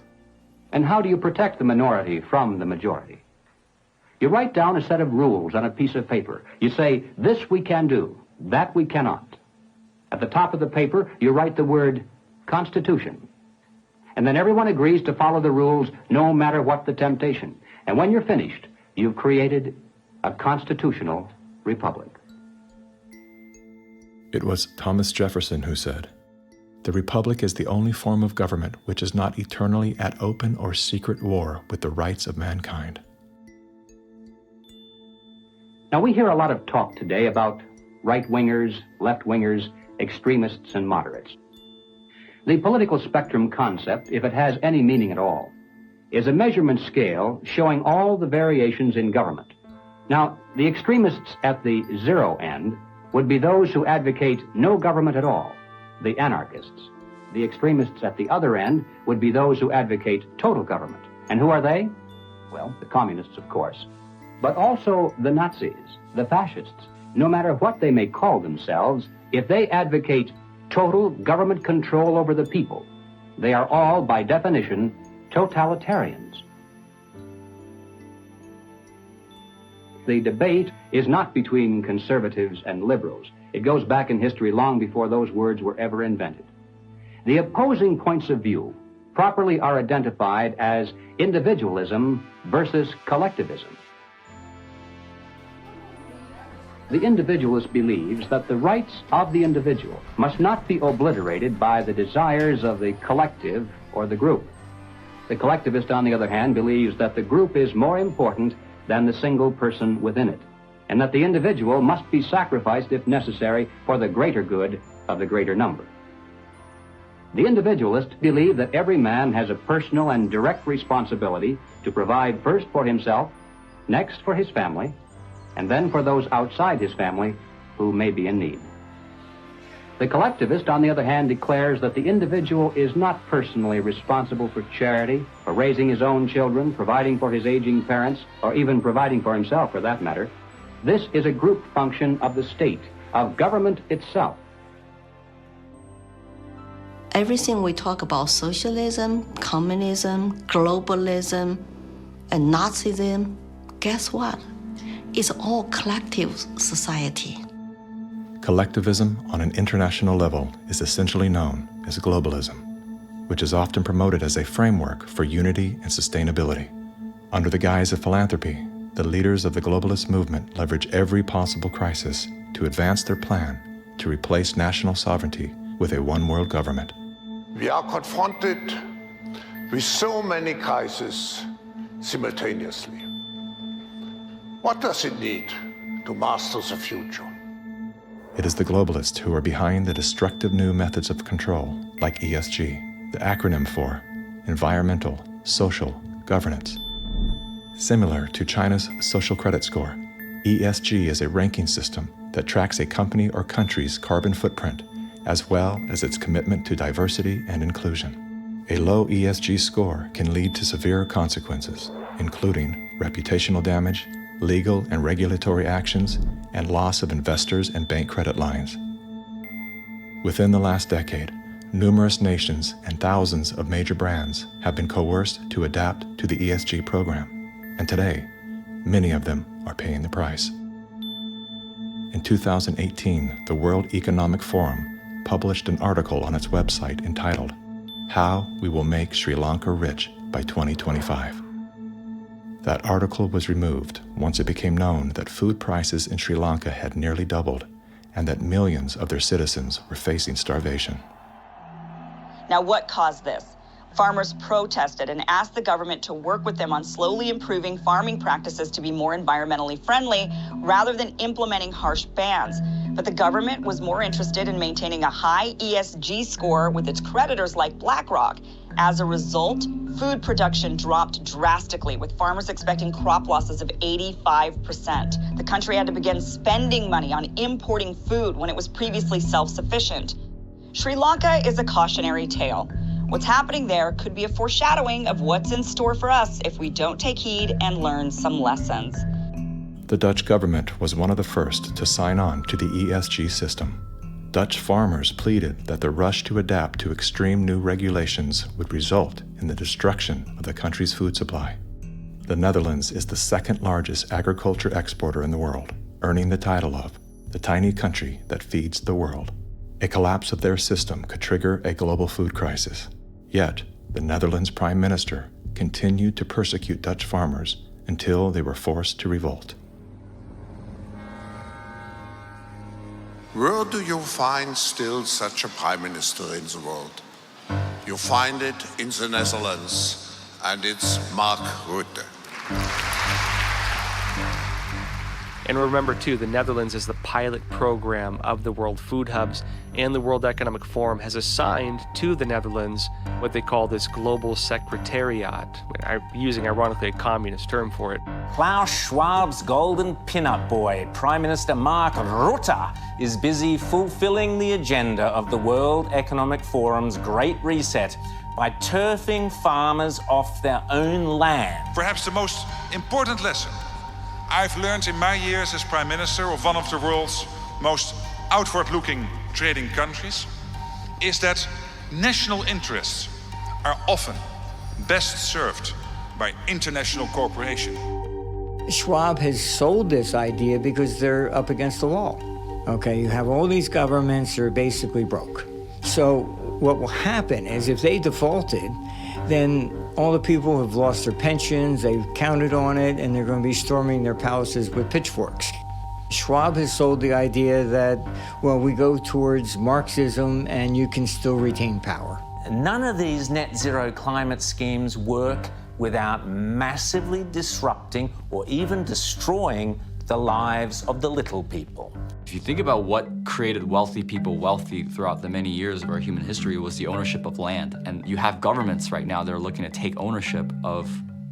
And how do you protect the minority from the majority? You write down a set of rules on a piece of paper. You say, this we can do, that we cannot. At the top of the paper, you write the word Constitution. And then everyone agrees to follow the rules no matter what the temptation. And when you're finished, you've created a constitutional republic. It was Thomas Jefferson who said, "The republic is the only form of government which is not eternally at open or secret war with the rights of mankind." Now, we hear a lot of talk today about right-wingers, left-wingers, extremists, and moderates. The political spectrum concept, if it has any meaning at all, is a measurement scale showing all the variations in government. Now, the extremists at the zero end would be those who advocate no government at all, the anarchists. The extremists at the other end would be those who advocate total government. And who are they? Well, the communists, of course, but also the Nazis, the fascists. No matter what they may call themselves, if they advocate total government control over the people, they are all, by definition, totalitarians. The debate is not between conservatives and liberals. It goes back in history long before those words were ever invented. The opposing points of view properly are identified as individualism versus collectivism. The individualist believes that the rights of the individual must not be obliterated by the desires of the collective or the group. The collectivist, on the other hand, believes that the group is more important than the single person within it, and that the individual must be sacrificed if necessary for the greater good of the greater number. The individualists believe that every man has a personal and direct responsibility to provide first for himself, next for his family, and then for those outside his family who may be in need. The collectivist, on the other hand, declares that the individual is not personally responsible for charity, for raising his own children, providing for his aging parents, or even providing for himself, for that matter. This is a group function of the state, of government itself. Everything we talk about, socialism, communism, globalism, and Nazism, guess what? It's all collective society. Collectivism on an international level is essentially known as globalism, which is often promoted as a framework for unity and sustainability. Under the guise of philanthropy, the leaders of the globalist movement leverage every possible crisis to advance their plan to replace national sovereignty with a one-world government. We are confronted with so many crises simultaneously. What does it need to master the future? It is the globalists who are behind the destructive new methods of control, like ESG, the acronym for Environmental, Social, Governance. Similar to China's social credit score, ESG is a ranking system that tracks a company or country's carbon footprint, as well as its commitment to diversity and inclusion. A low ESG score can lead to severe consequences, including reputational damage, legal and regulatory actions, and loss of investors and bank credit lines. Within the last decade, numerous nations and thousands of major brands have been coerced to adapt to the ESG program, and today, many of them are paying the price. In 2018, the World Economic Forum published an article on its website entitled, "How We Will Make Sri Lanka Rich by 2025. That article was removed once it became known that food prices in Sri Lanka had nearly doubled and that millions of their citizens were facing starvation. Now, what caused this? Farmers protested and asked the government to work with them on slowly improving farming practices to be more environmentally friendly rather than implementing harsh bans. But the government was more interested in maintaining a high ESG score with its creditors like BlackRock. As a result, food production dropped drastically, with farmers expecting crop losses of 85%. The country had to begin spending money on importing food when it was previously self-sufficient. Sri Lanka is a cautionary tale. What's happening there could be a foreshadowing of what's in store for us if we don't take heed and learn some lessons. The Dutch government was one of the first to sign on to the ESG system. Dutch farmers pleaded that the rush to adapt to extreme new regulations would result in the destruction of the country's food supply. The Netherlands is the second largest agriculture exporter in the world, earning the title of the tiny country that feeds the world. A collapse of their system could trigger a global food crisis. Yet, the Netherlands Prime Minister continued to persecute Dutch farmers until they were forced to revolt. Where do you find still such a prime minister in the world? You find it in the Netherlands, and it's Mark Rutte. And remember, too, the Netherlands is the pilot program of the World Food Hubs, and the World Economic Forum has assigned to the Netherlands what they call this Global Secretariat, using, ironically, a communist term for it. Klaus Schwab's golden pin-up boy, Prime Minister Mark Rutte, is busy fulfilling the agenda of the World Economic Forum's Great Reset by turfing farmers off their own land. Perhaps the most important lesson I've learned in my years as Prime Minister of one of the world's most outward-looking trading countries is that national interests are often best served by international cooperation. Schwab has sold this idea because they're up against the wall. Okay, you have all these governments that are basically broke. So what will happen is if they defaulted, then all the people who have lost their pensions, they've counted on it, and they're going to be storming their palaces with pitchforks. Schwab has sold the idea that, well, we go towards Marxism and you can still retain power. None of these net zero climate schemes work without massively disrupting or even destroying the lives of the little people. If you think about what created wealthy people wealthy throughout the many years of our human history was the ownership of land. And you have governments right now that are looking to take ownership of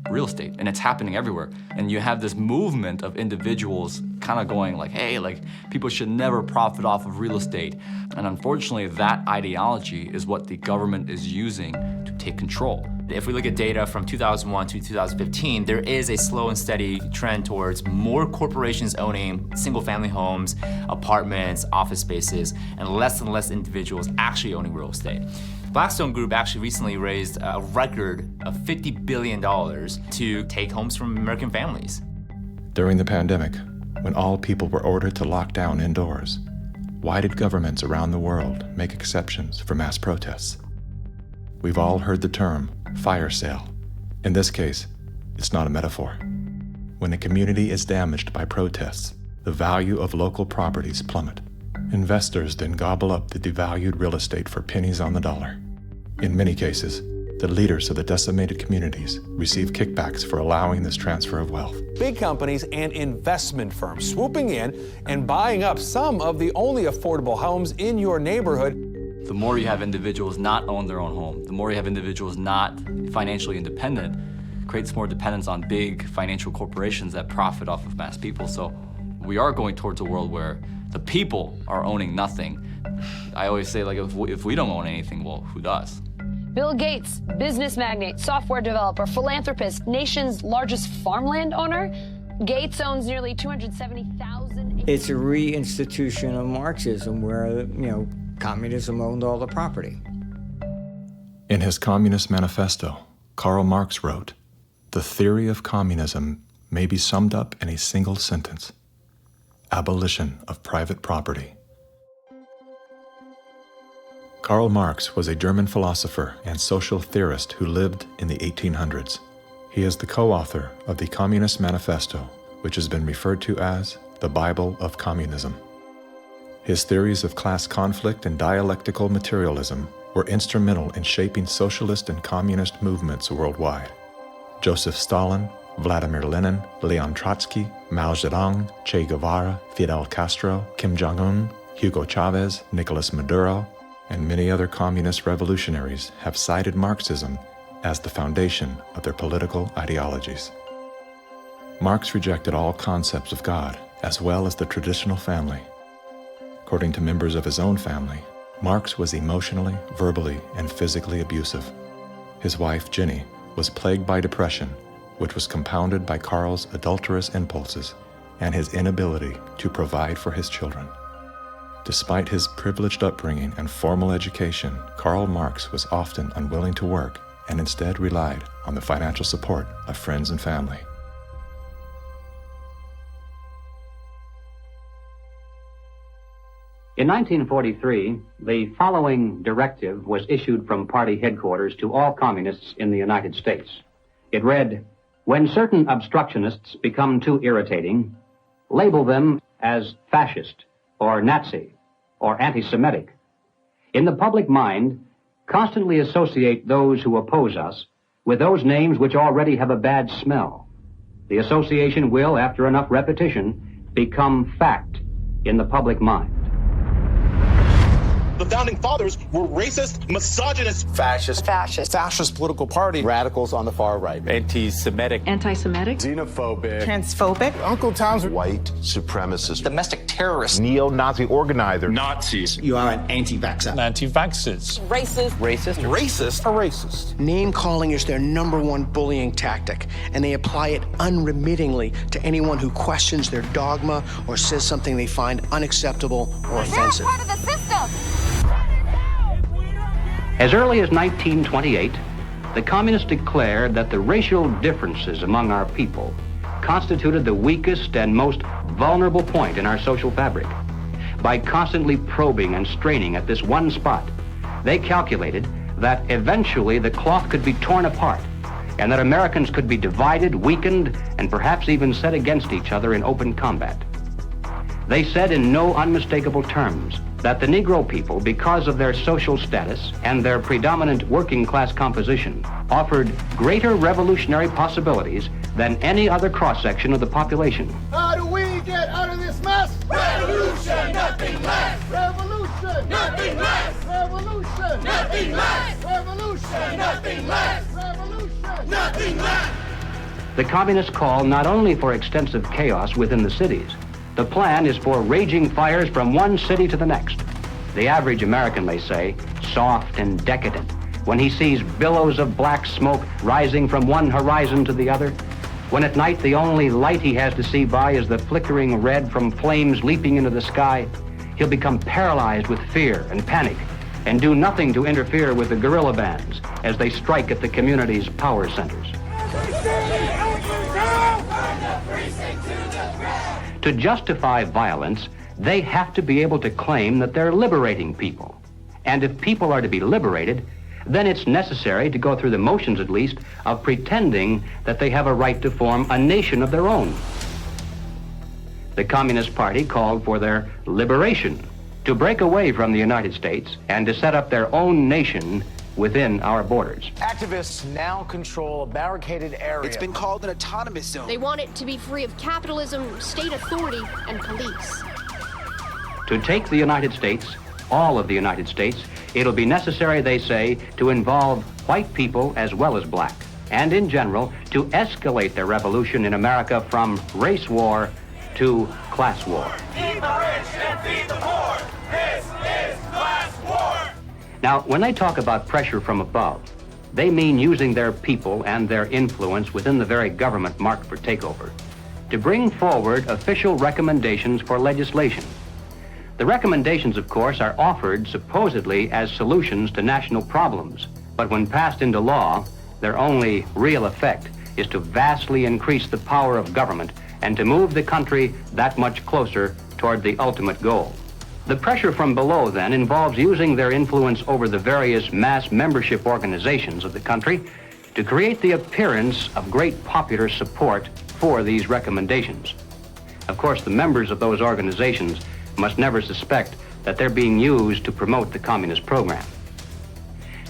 real estate, and it's happening everywhere. And you have this movement of individuals kind of going like, hey, like people should never profit off of real estate. And unfortunately, that ideology is what the government is using to take control. If we look at data from 2001 to 2015, there is a slow and steady trend towards more corporations owning single-family homes, apartments, office spaces, and less individuals actually owning real estate. Blackstone Group actually recently raised a record of $50 billion to take homes from American families. During the pandemic, when all people were ordered to lock down indoors, why did governments around the world make exceptions for mass protests? We've all heard the term fire sale. In this case, it's not a metaphor. When a community is damaged by protests, the value of local properties plummet. Investors then gobble up the devalued real estate for pennies on the dollar. In many cases, the leaders of the decimated communities receive kickbacks for allowing this transfer of wealth. Big companies and investment firms swooping in and buying up some of the only affordable homes in your neighborhood. The more you have individuals not own their own home, the more you have individuals not financially independent, creates more dependence on big financial corporations that profit off of mass people. So we are going towards a world where the people are owning nothing. I always say, like, if we don't own anything, well, who does? Bill Gates, business magnate, software developer, philanthropist, nation's largest farmland owner. Gates owns nearly 270,000. It's a reinstitution of Marxism where, communism owned all the property. In his Communist Manifesto, Karl Marx wrote, "The theory of communism may be summed up in a single sentence: abolition of private property." Karl Marx was a German philosopher and social theorist who lived in the 1800s. He is the co-author of the Communist Manifesto, which has been referred to as the Bible of Communism. His theories of class conflict and dialectical materialism were instrumental in shaping socialist and communist movements worldwide. Joseph Stalin, Vladimir Lenin, Leon Trotsky, Mao Zedong, Che Guevara, Fidel Castro, Kim Jong-un, Hugo Chavez, Nicolas Maduro, and many other communist revolutionaries have cited Marxism as the foundation of their political ideologies. Marx rejected all concepts of God, as well as the traditional family. According to members of his own family, Marx was emotionally, verbally, and physically abusive. His wife, Jenny, was plagued by depression, which was compounded by Karl's adulterous impulses and his inability to provide for his children. Despite his privileged upbringing and formal education, Karl Marx was often unwilling to work and instead relied on the financial support of friends and family. In 1943, the following directive was issued from party headquarters to all communists in the United States. It read, "When certain obstructionists become too irritating, label them as fascist or Nazi or anti-Semitic. In the public mind, constantly associate those who oppose us with those names which already have a bad smell. The association will, after enough repetition, become fact in the public mind." The founding fathers were racist, misogynist, Fascist political party, radicals on the far right, anti-Semitic, xenophobic, Transphobic, Uncle Tom's white supremacist, domestic terrorist, neo-Nazi organizer, Nazis. You are an anti-vaxxer, anti-vaxxers, racist. Name calling is their number one bullying tactic, and they apply it unremittingly to anyone who questions their dogma or says something they find unacceptable or offensive. Part of the system. As early as 1928, the communists declared that the racial differences among our people constituted the weakest and most vulnerable point in our social fabric. By constantly probing and straining at this one spot, they calculated that eventually the cloth could be torn apart and that Americans could be divided, weakened, and perhaps even set against each other in open combat. They said in no unmistakable terms that the Negro people, because of their social status and their predominant working class composition, offered greater revolutionary possibilities than any other cross-section of the population. How do we get out of this mess? Revolution, nothing less. Revolution, nothing less. Revolution, nothing less. Revolution, nothing less. Revolution, nothing less. The communists call not only for extensive chaos within the cities, the plan is for raging fires from one city to the next. The average American, they say, soft and decadent, when he sees billows of black smoke rising from one horizon to the other, when at night the only light he has to see by is the flickering red from flames leaping into the sky, he'll become paralyzed with fear and panic and do nothing to interfere with the guerrilla bands as they strike at the community's power centers. To justify violence, they have to be able to claim that they're liberating people. And if people are to be liberated, then it's necessary to go through the motions, at least, of pretending that they have a right to form a nation of their own. The Communist Party called for their liberation, to break away from the United States and to set up their own nation within our borders. Activists now control a barricaded area. It's been called an autonomous zone. They want it to be free of capitalism, state authority, and police. To take the United States, all of the United States, it'll be necessary, they say, to involve white people as well as black, and in general, to escalate the revolution in America from race war to class war. Feed the rich and feed the poor. This is class war. Now, when they talk about pressure from above, they mean using their people and their influence within the very government marked for takeover to bring forward official recommendations for legislation. The recommendations, of course, are offered supposedly as solutions to national problems, but when passed into law, their only real effect is to vastly increase the power of government and to move the country that much closer toward the ultimate goal. The pressure from below, then, involves using their influence over the various mass membership organizations of the country to create the appearance of great popular support for these recommendations. Of course, the members of those organizations must never suspect that they're being used to promote the communist program.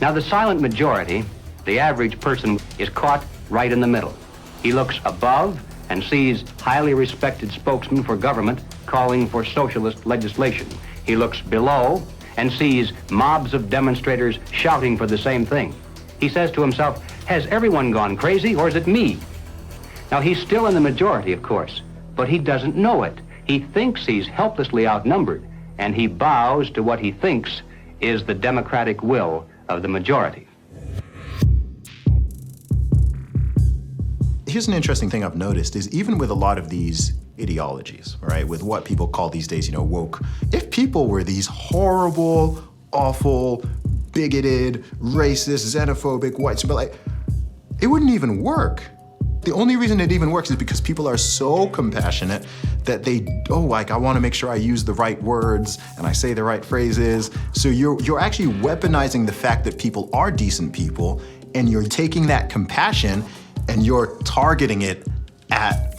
Now, the silent majority, the average person, is caught right in the middle. He looks above and sees highly respected spokesmen for government calling for socialist legislation. He looks below and sees mobs of demonstrators shouting for the same thing. He says to himself, has everyone gone crazy or is it me? Now, he's still in the majority, of course, but he doesn't know it. He thinks he's helplessly outnumbered, and he bows to what he thinks is the democratic will of the majority. Here's an interesting thing I've noticed is even with a lot of these ideologies, right, with what people call these days, woke, if people were these horrible, awful, bigoted, racist, xenophobic, white, it wouldn't even work. The only reason it even works is because people are so compassionate that I want to make sure I use the right words and I say the right phrases. So you're actually weaponizing the fact that people are decent people, and you're taking that compassion and you're targeting it at,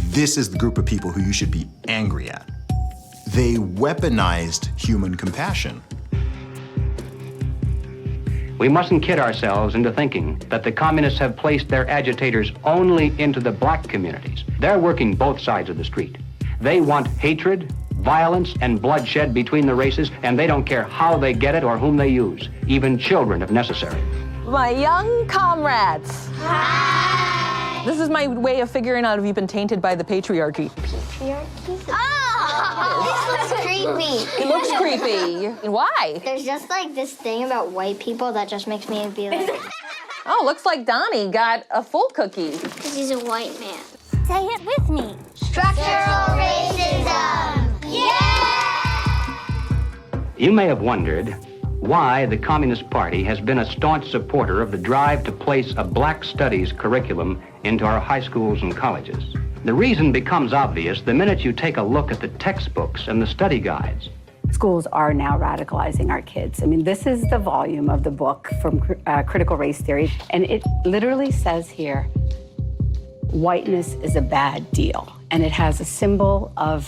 this is the group of people who you should be angry at. They weaponized human compassion. We mustn't kid ourselves into thinking that the communists have placed their agitators only into the black communities. They're working both sides of the street. They want hatred, violence, and bloodshed between the races, and they don't care how they get it or whom they use, even children if necessary. My young comrades. Hi! This is my way of figuring out if you've been tainted by the patriarchy. Patriarchy? Oh! This looks creepy. It looks creepy. Why? There's just like this thing about white people that just makes me be like... Oh, looks like Donnie got a full cookie. Because he's a white man. Say it with me. Structural racism! Yeah! You may have wondered why the Communist Party has been a staunch supporter of the drive to place a black studies curriculum into our high schools and colleges. The reason becomes obvious the minute you take a look at the textbooks and the study guides. Schools are now radicalizing our kids. I mean, this is the volume of the book from Critical Race Theory, and it literally says here, whiteness is a bad deal, and it has a symbol of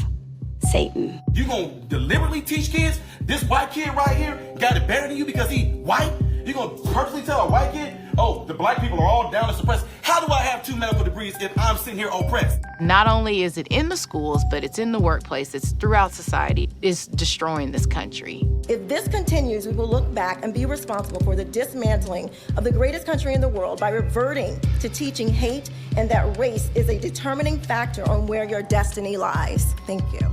Satan. You gonna deliberately teach kids this white kid right here got it better than you because he white? You gonna purposely tell a white kid, oh, the black people are all down to suppress? How do I have two medical degrees if I'm sitting here oppressed? Not only is it in the schools, but it's in the workplace, it's throughout society. It's destroying this country. If this continues, we will look back and be responsible for the dismantling of the greatest country in the world by reverting to teaching hate and that race is a determining factor on where your destiny lies. Thank you.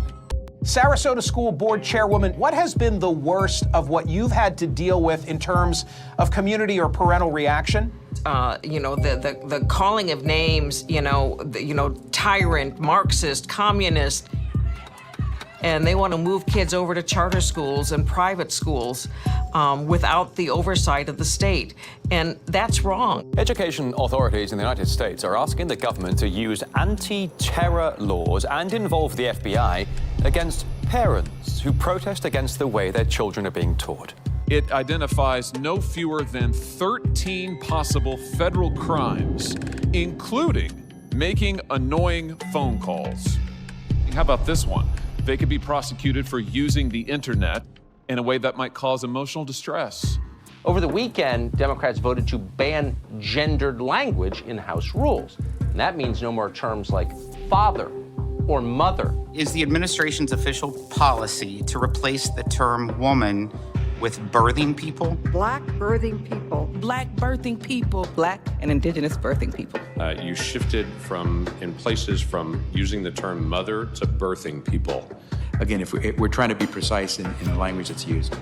Sarasota School Board Chairwoman, what has been the worst of what you've had to deal with in terms of community or parental reaction? The calling of names, tyrant, Marxist, communist, and they want to move kids over to charter schools and private schools without the oversight of the state. And that's wrong. Education authorities in the United States are asking the government to use anti-terror laws and involve the FBI against parents who protest against the way their children are being taught. It identifies no fewer than 13 possible federal crimes, including making annoying phone calls. How about this one? They could be prosecuted for using the internet in a way that might cause emotional distress. Over the weekend, Democrats voted to ban gendered language in House rules. And that means no more terms like father or mother. Is the administration's official policy to replace the term woman with birthing people? Black birthing people. Black birthing people. Black and indigenous birthing people. You shifted in places from using the term mother to birthing people. Again, if we're trying to be precise in the language that's used.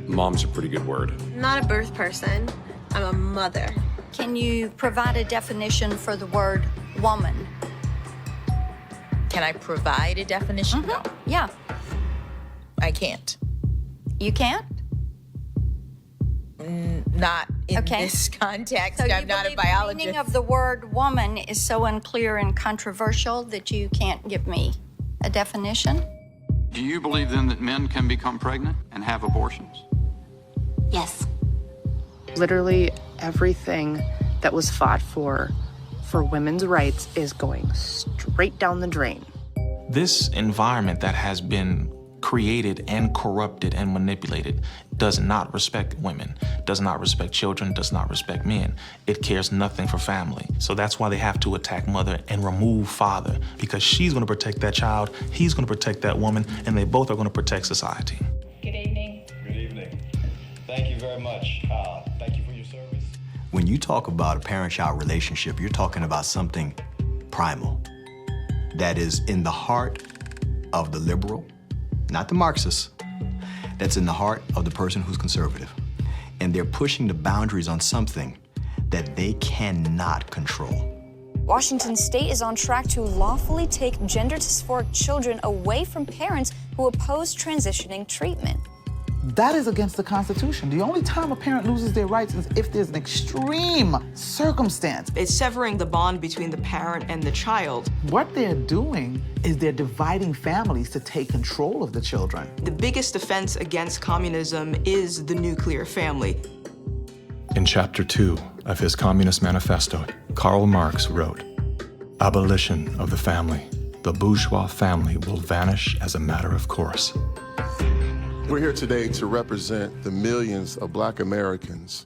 Mom's a pretty good word. I'm not a birth person. I'm a mother. Can you provide a definition for the word woman? Can I provide a definition? Mm-hmm. No. Yeah. I can't. You can't? Not in this context. So I'm not a biologist. The meaning of the word woman is so unclear and controversial that you can't give me a definition? Do you believe then that men can become pregnant and have abortions? Yes. Literally everything that was fought for women's rights is going straight down the drain. This environment that has been created and corrupted and manipulated does not respect women, does not respect children, does not respect men. It cares nothing for family. So that's why they have to attack mother and remove father, because she's gonna protect that child, he's gonna protect that woman, and they both are gonna protect society. Good evening. Good evening. Thank you very much. Thank you for your service. When you talk about a parent-child relationship, you're talking about something primal that is in the heart of the liberal, not the Marxist, that's in the heart of the person who's conservative. And they're pushing the boundaries on something that they cannot control. Washington State is on track to lawfully take gender dysphoric children away from parents who oppose transitioning treatment. That is against the Constitution. The only time a parent loses their rights is if there's an extreme circumstance. It's severing the bond between the parent and the child. What they're doing is they're dividing families to take control of the children. The biggest offense against communism is the nuclear family. In Chapter 2 of his Communist Manifesto, Karl Marx wrote, "Abolition of the family. The bourgeois family will vanish as a matter of course." We're here today to represent the millions of Black Americans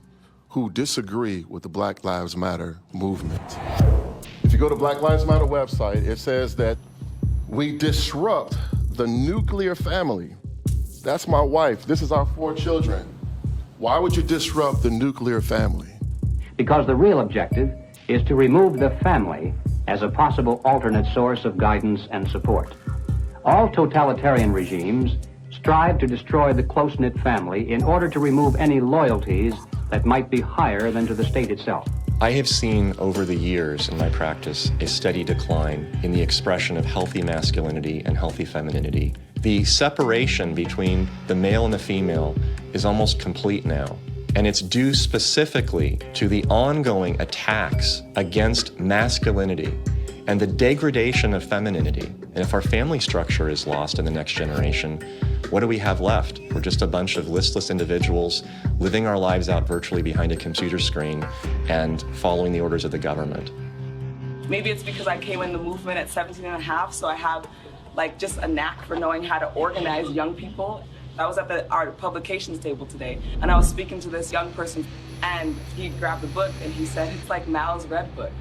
who disagree with the Black Lives Matter movement. If you go to Black Lives Matter website, it says that we disrupt the nuclear family. That's my wife. This is our 4 children. Why would you disrupt the nuclear family? Because the real objective is to remove the family as a possible alternate source of guidance and support. All totalitarian regimes strive to destroy the close-knit family in order to remove any loyalties that might be higher than to the state itself. I have seen over the years in my practice a steady decline in the expression of healthy masculinity and healthy femininity. The separation between the male and the female is almost complete now. And it's due specifically to the ongoing attacks against masculinity and the degradation of femininity. And if our family structure is lost in the next generation, what do we have left? We're just a bunch of listless individuals living our lives out virtually behind a computer screen and following the orders of the government. Maybe it's because I came in the movement at 17 and a half, so I have just a knack for knowing how to organize young people. I was at our publications table today, and I was speaking to this young person. And he grabbed the book and he said, it's like Mao's Red Book.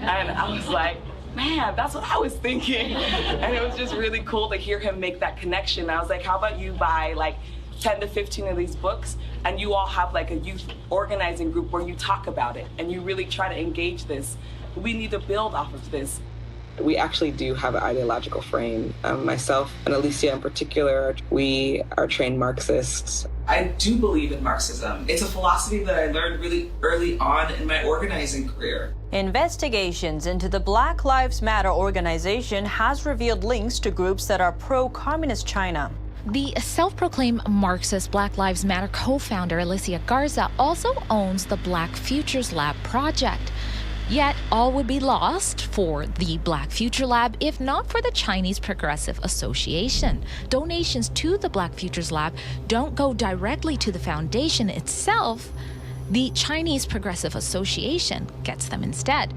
And I was like, man, that's what I was thinking. And it was just really cool to hear him make that connection. I was like, how about you buy like 10 to 15 of these books and you all have like a youth organizing group where you talk about it and you really try to engage this. We need to build off of this. We actually do have an ideological frame. Myself and Alicia in particular, we are trained Marxists. I do believe in Marxism. It's a philosophy that I learned really early on in my organizing career. Investigations into the Black Lives Matter organization has revealed links to groups that are pro-communist China. The self-proclaimed Marxist Black Lives Matter co-founder Alicia Garza also owns the Black Futures Lab project. Yet, all would be lost for the Black Future Lab if not for the Chinese Progressive Association. Donations to the Black Futures Lab don't go directly to the foundation itself. The Chinese Progressive Association gets them instead.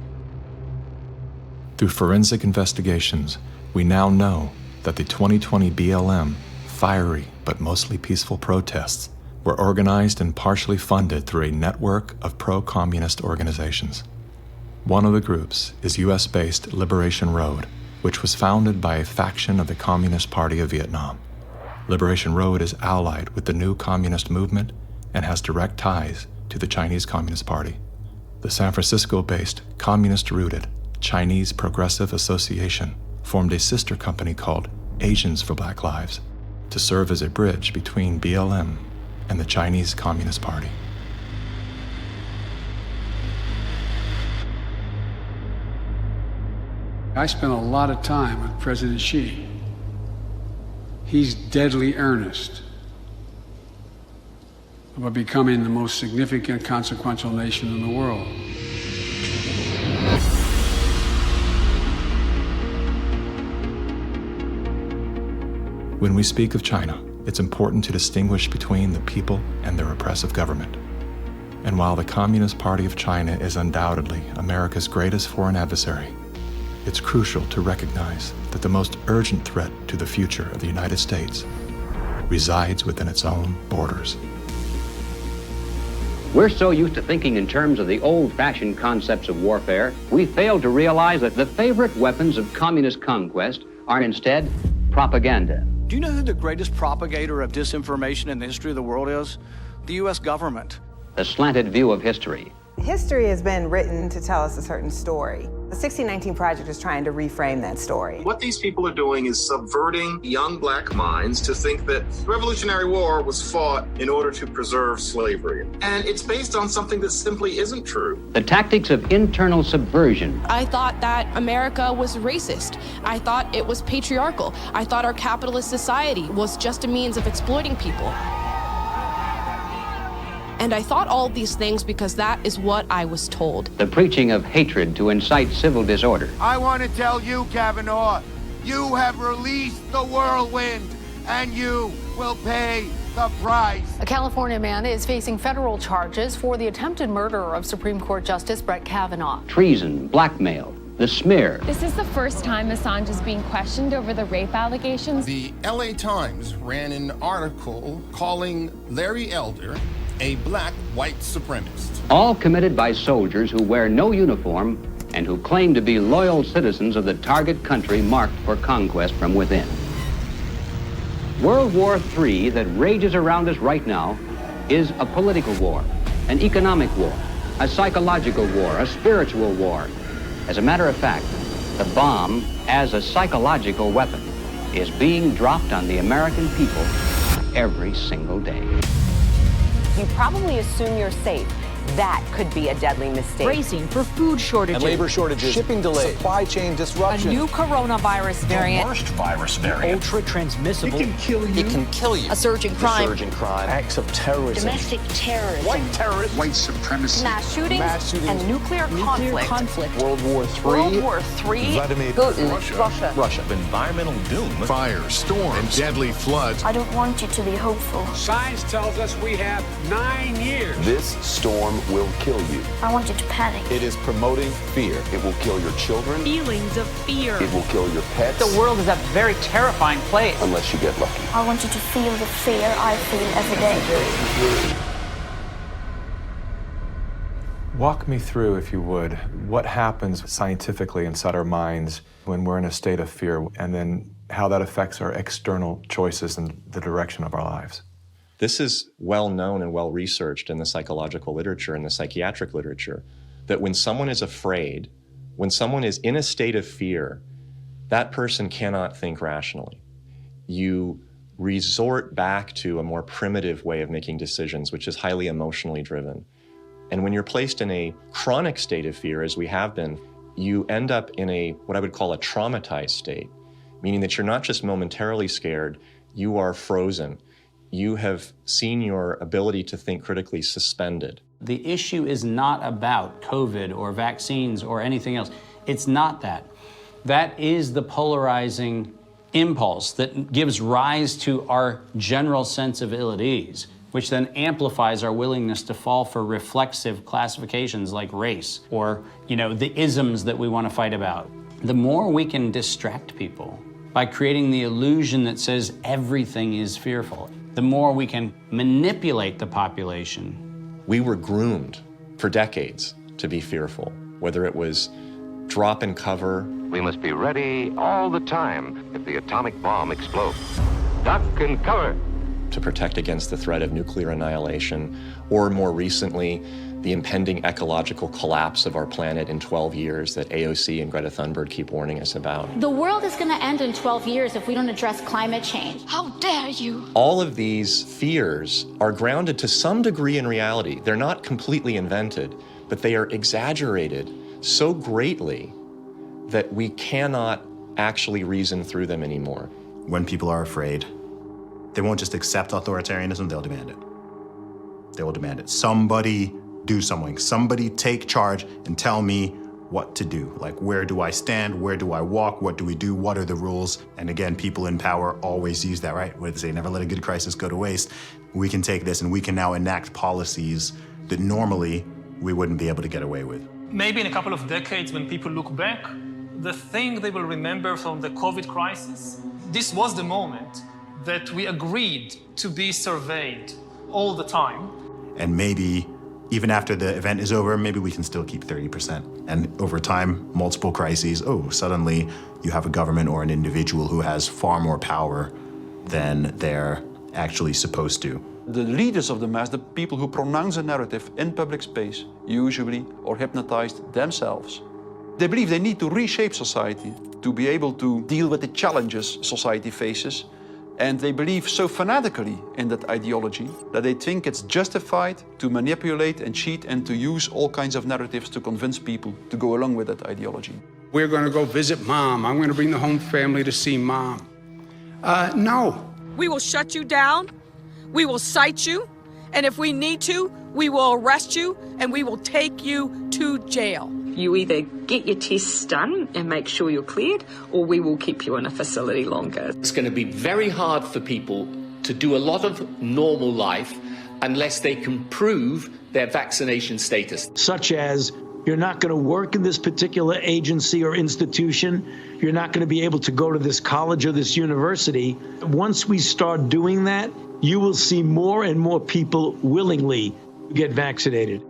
Through forensic investigations, we now know that the 2020 BLM fiery but mostly peaceful protests were organized and partially funded through a network of pro-communist organizations. One of the groups is US-based Liberation Road, which was founded by a faction of the Communist Party of Vietnam. Liberation Road is allied with the new communist movement and has direct ties to the Chinese Communist Party. The San Francisco-based, communist-rooted Chinese Progressive Association formed a sister company called Asians for Black Lives to serve as a bridge between BLM and the Chinese Communist Party. I spent a lot of time with President Xi. He's deadly earnest about becoming the most significant, consequential nation in the world. When we speak of China, it's important to distinguish between the people and their oppressive government. And while the Communist Party of China is undoubtedly America's greatest foreign adversary, it's crucial to recognize that the most urgent threat to the future of the United States resides within its own borders. We're so used to thinking in terms of the old-fashioned concepts of warfare, we fail to realize that the favorite weapons of communist conquest are instead propaganda. Do you know who the greatest propagator of disinformation in the history of the world is? The U.S. government. The slanted view of history. History has been written to tell us a certain story. The 1619 Project is trying to reframe that story. What these people are doing is subverting young black minds to think that the Revolutionary War was fought in order to preserve slavery. And it's based on something that simply isn't true. The tactics of internal subversion. I thought that America was racist. I thought it was patriarchal. I thought our capitalist society was just a means of exploiting people. And I thought all of these things because that is what I was told. The preaching of hatred to incite civil disorder. I want to tell you, Kavanaugh, you have released the whirlwind, and you will pay the price. A California man is facing federal charges for the attempted murder of Supreme Court Justice Brett Kavanaugh. Treason, blackmail, the smear. This is the first time Assange is being questioned over the rape allegations. The LA Times ran an article calling Larry Elder a black white supremacist. All committed by soldiers who wear no uniform and who claim to be loyal citizens of the target country marked for conquest from within. World War III that rages around us right now is a political war, an economic war, a psychological war, a spiritual war. As a matter of fact, the bomb, as a psychological weapon, is being dropped on the American people every single day. You probably assume you're safe. That could be a deadly mistake. Bracing for food shortages. And labor shortages. Shipping delays. Supply chain disruption. A new coronavirus variant. The worst virus variant. Ultra transmissible. It can kill you. It can kill you. A surge in crime. A surge in crime. Acts of terrorism. Domestic terrorism. White terrorism. White supremacy. Mass shootings. And nuclear conflict. World War III. World War III. Vladimir Putin. Russia. Environmental doom. Fire, storms, and deadly floods. I don't want you to be hopeful. Science tells us we have 9 years. This storm will kill you. I want you to panic. It is promoting fear. It will kill your children. Feelings of fear. It will kill your pets. The world is a very terrifying place. Unless you get lucky. I want you to feel the fear I feel every day. Walk me through, if you would, what happens scientifically inside our minds when we're in a state of fear, and then how that affects our external choices and the direction of our lives. This is well known and well researched in the psychological literature and the psychiatric literature, that when someone is afraid, when someone is in a state of fear, that person cannot think rationally. You resort back to a more primitive way of making decisions, which is highly emotionally driven. And when you're placed in a chronic state of fear, as we have been, you end up in a, what I would call a traumatized state, meaning that you're not just momentarily scared, you are frozen. You have seen your ability to think critically suspended. The issue is not about COVID or vaccines or anything else. It's not that. That is the polarizing impulse that gives rise to our general sense of ill at ease, which then amplifies our willingness to fall for reflexive classifications like race or, the isms that we want to fight about. The more we can distract people by creating the illusion that says everything is fearful, the more we can manipulate the population. We were groomed for decades to be fearful, whether it was drop and cover. We must be ready all the time if the atomic bomb explodes. Duck and cover. To protect against the threat of nuclear annihilation, or more recently, the impending ecological collapse of our planet in 12 years that AOC and Greta Thunberg keep warning us about. The world is going to end in 12 years if we don't address climate change. How dare you? All of these fears are grounded to some degree in reality. They're not completely invented, but they are exaggerated so greatly that we cannot actually reason through them anymore. When people are afraid, they won't just accept authoritarianism, they'll demand it. They will demand it. Somebody do something. Somebody take charge and tell me what to do. Like, where do I stand? Where do I walk? What do we do? What are the rules? And again, people in power always use that, right? Where they say, never let a good crisis go to waste. We can take this and we can now enact policies that normally we wouldn't be able to get away with. Maybe in a couple of decades, when people look back, the thing they will remember from the COVID crisis, this was the moment that we agreed to be surveyed all the time. And maybe even after the event is over, maybe we can still keep 30%. And over time, multiple crises, suddenly you have a government or an individual who has far more power than they're actually supposed to. The leaders of the mass, the people who pronounce a narrative in public space, usually are hypnotized themselves. They believe they need to reshape society to be able to deal with the challenges society faces. And they believe so fanatically in that ideology that they think it's justified to manipulate and cheat and to use all kinds of narratives to convince people to go along with that ideology. We're going to go visit Mom. I'm going to bring the home family to see Mom. No. We will shut you down. We will cite you. And if we need to, we will arrest you and we will take you to jail. You either get your tests done and make sure you're cleared, or we will keep you in a facility longer. It's going to be very hard for people to do a lot of normal life unless they can prove their vaccination status. Such as, you're not going to work in this particular agency or institution. You're not going to be able to go to this college or this university. Once we start doing that, you will see more and more people willingly get vaccinated.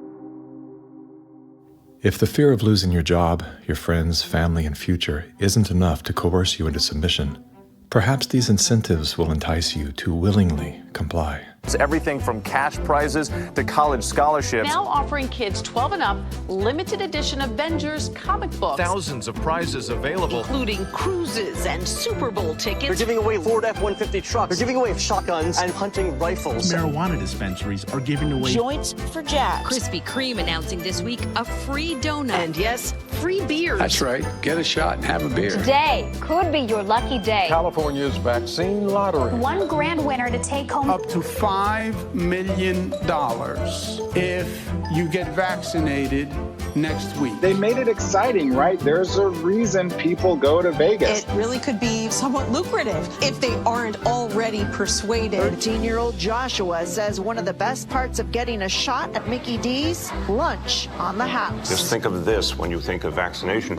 If the fear of losing your job, your friends, family, and future isn't enough to coerce you into submission, perhaps these incentives will entice you to willingly comply. It's everything from cash prizes to college scholarships. Now offering kids 12 and up limited edition Avengers comic books. Thousands of prizes available, including cruises and Super Bowl tickets. They're giving away Ford F-150 trucks. They're giving away shotguns and hunting rifles. Marijuana dispensaries are giving away joints for jabs. Krispy Kreme announcing this week a free donut. And yes, free beers. That's right. Get a shot and have a beer. Today could be your lucky day. California's vaccine lottery. One grand winner to take home up to $5 million if you get vaccinated next week. They made it exciting, right? There's a reason people go to Vegas. It really could be somewhat lucrative if they aren't already persuaded. 13-year-old Joshua says one of the best parts of getting a shot at Mickey D's, lunch on the house. Just think of this when you think of vaccination.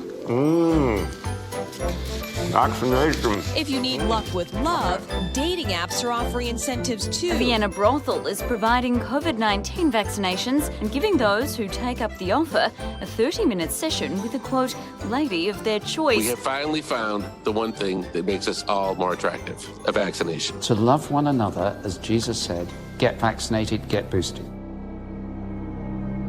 Vaccination. If you need luck with love, dating apps are offering incentives too. A Vienna brothel is providing COVID-19 vaccinations and giving those who take up the offer a 30-minute session with a, quote, lady of their choice. We have finally found the one thing that makes us all more attractive, a vaccination. To love one another, as Jesus said, get vaccinated, get boosted.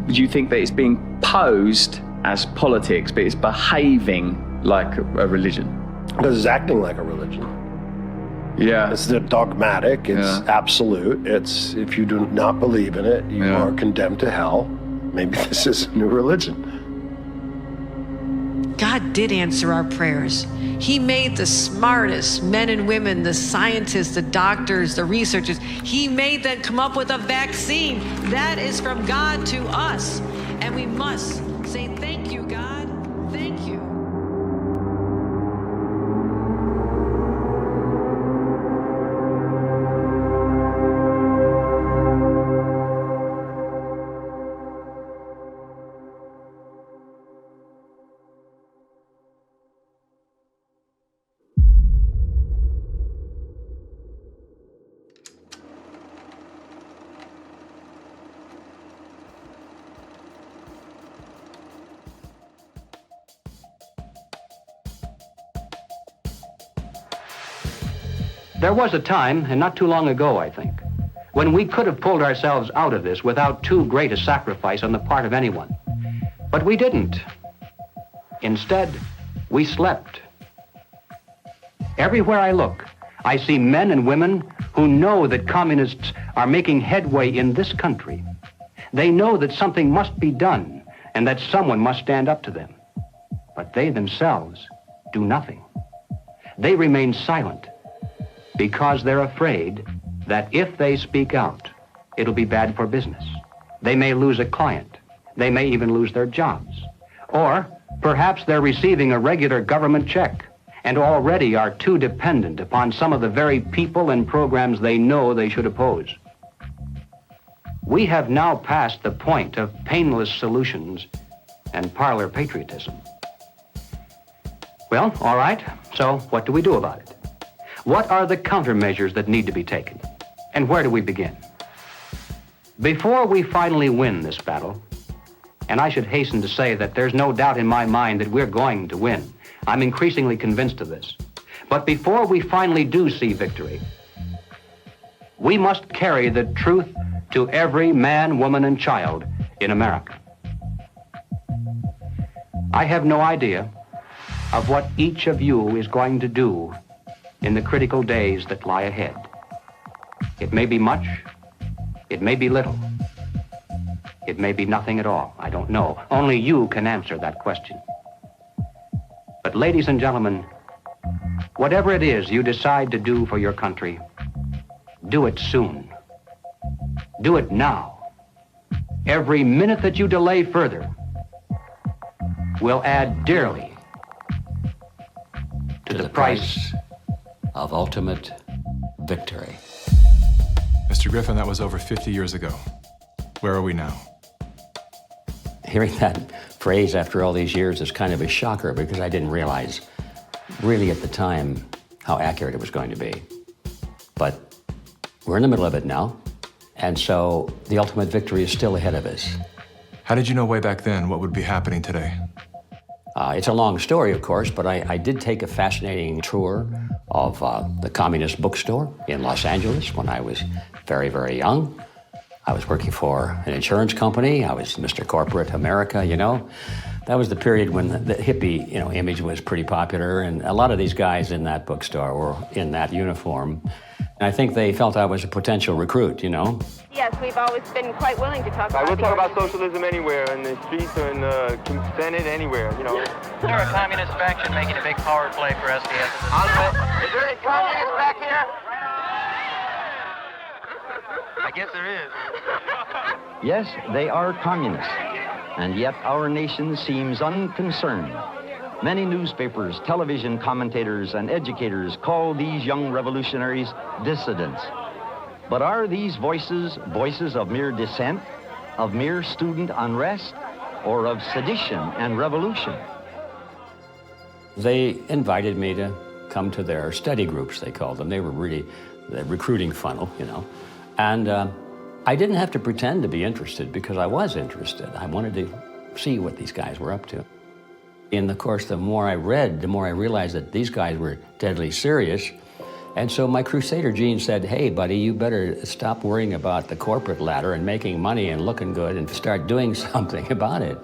Do you think that it's being posed as politics, but it's behaving like a religion? Because it's acting like a religion. Yeah. It's dogmatic, it's absolute, it's if you do not believe in it, you are condemned to hell. Maybe this is a new religion. God did answer our prayers. He made the smartest men and women, the scientists, the doctors, the researchers. He made them come up with a vaccine. That is from God to us. And we must say, thank you, God. Thank you. There was a time, and not too long ago, I think, when we could have pulled ourselves out of this without too great a sacrifice on the part of anyone. But we didn't. Instead, we slept. Everywhere I look, I see men and women who know that communists are making headway in this country. They know that something must be done and that someone must stand up to them. But they themselves do nothing. They remain silent because they're afraid that if they speak out, it'll be bad for business. They may lose a client. They may even lose their jobs. Or perhaps they're receiving a regular government check and already are too dependent upon some of the very people and programs they know they should oppose. We have now passed the point of painless solutions and parlor patriotism. Well, all right, so what do we do about it? What are the countermeasures that need to be taken? And where do we begin? Before we finally win this battle, and I should hasten to say that there's no doubt in my mind that we're going to win. I'm increasingly convinced of this. But before we finally do see victory, we must carry the truth to every man, woman, and child in America. I have no idea of what each of you is going to do in the critical days that lie ahead. It may be much, it may be little, it may be nothing at all. I don't know. Only you can answer that question. But ladies and gentlemen, whatever it is you decide to do for your country, do it soon. Do it now. Every minute that you delay further will add dearly to the price of ultimate victory. Mr. Griffin, that was over 50 years ago. Where are we now? Hearing that phrase after all these years is kind of a shocker because I didn't realize really at the time how accurate it was going to be. But we're in the middle of it now, and so the ultimate victory is still ahead of us. How did you know way back then what would be happening today? It's a long story, of course, but I did take a fascinating tour of the Communist Bookstore in Los Angeles when I was very, very young. I was working for an insurance company. I was Mr. Corporate America, you know. That was the period when the hippie, you know, image was pretty popular, and a lot of these guys in that bookstore were in that uniform. And I think they felt I was a potential recruit, you know. Yes, we've always been quite willing to talk about We'll talk about socialism anywhere, in the streets or in the Senate, anywhere, you know. They're a communist faction making a big power play for SDS. Is there any communists back here? I guess there is. Yes, they are communists, and yet our nation seems unconcerned. Many newspapers, television commentators, and educators call these young revolutionaries dissidents. But are these voices voices of mere dissent, of mere student unrest, or of sedition and revolution? They invited me to come to their study groups, they called them. They were really the recruiting funnel, you know. And I didn't have to pretend to be interested because I was interested. I wanted to see what these guys were up to. And of course, the more I read, the more I realized that these guys were deadly serious. And so my crusader gene said, hey, buddy, you better stop worrying about the corporate ladder and making money and looking good and start doing something about it.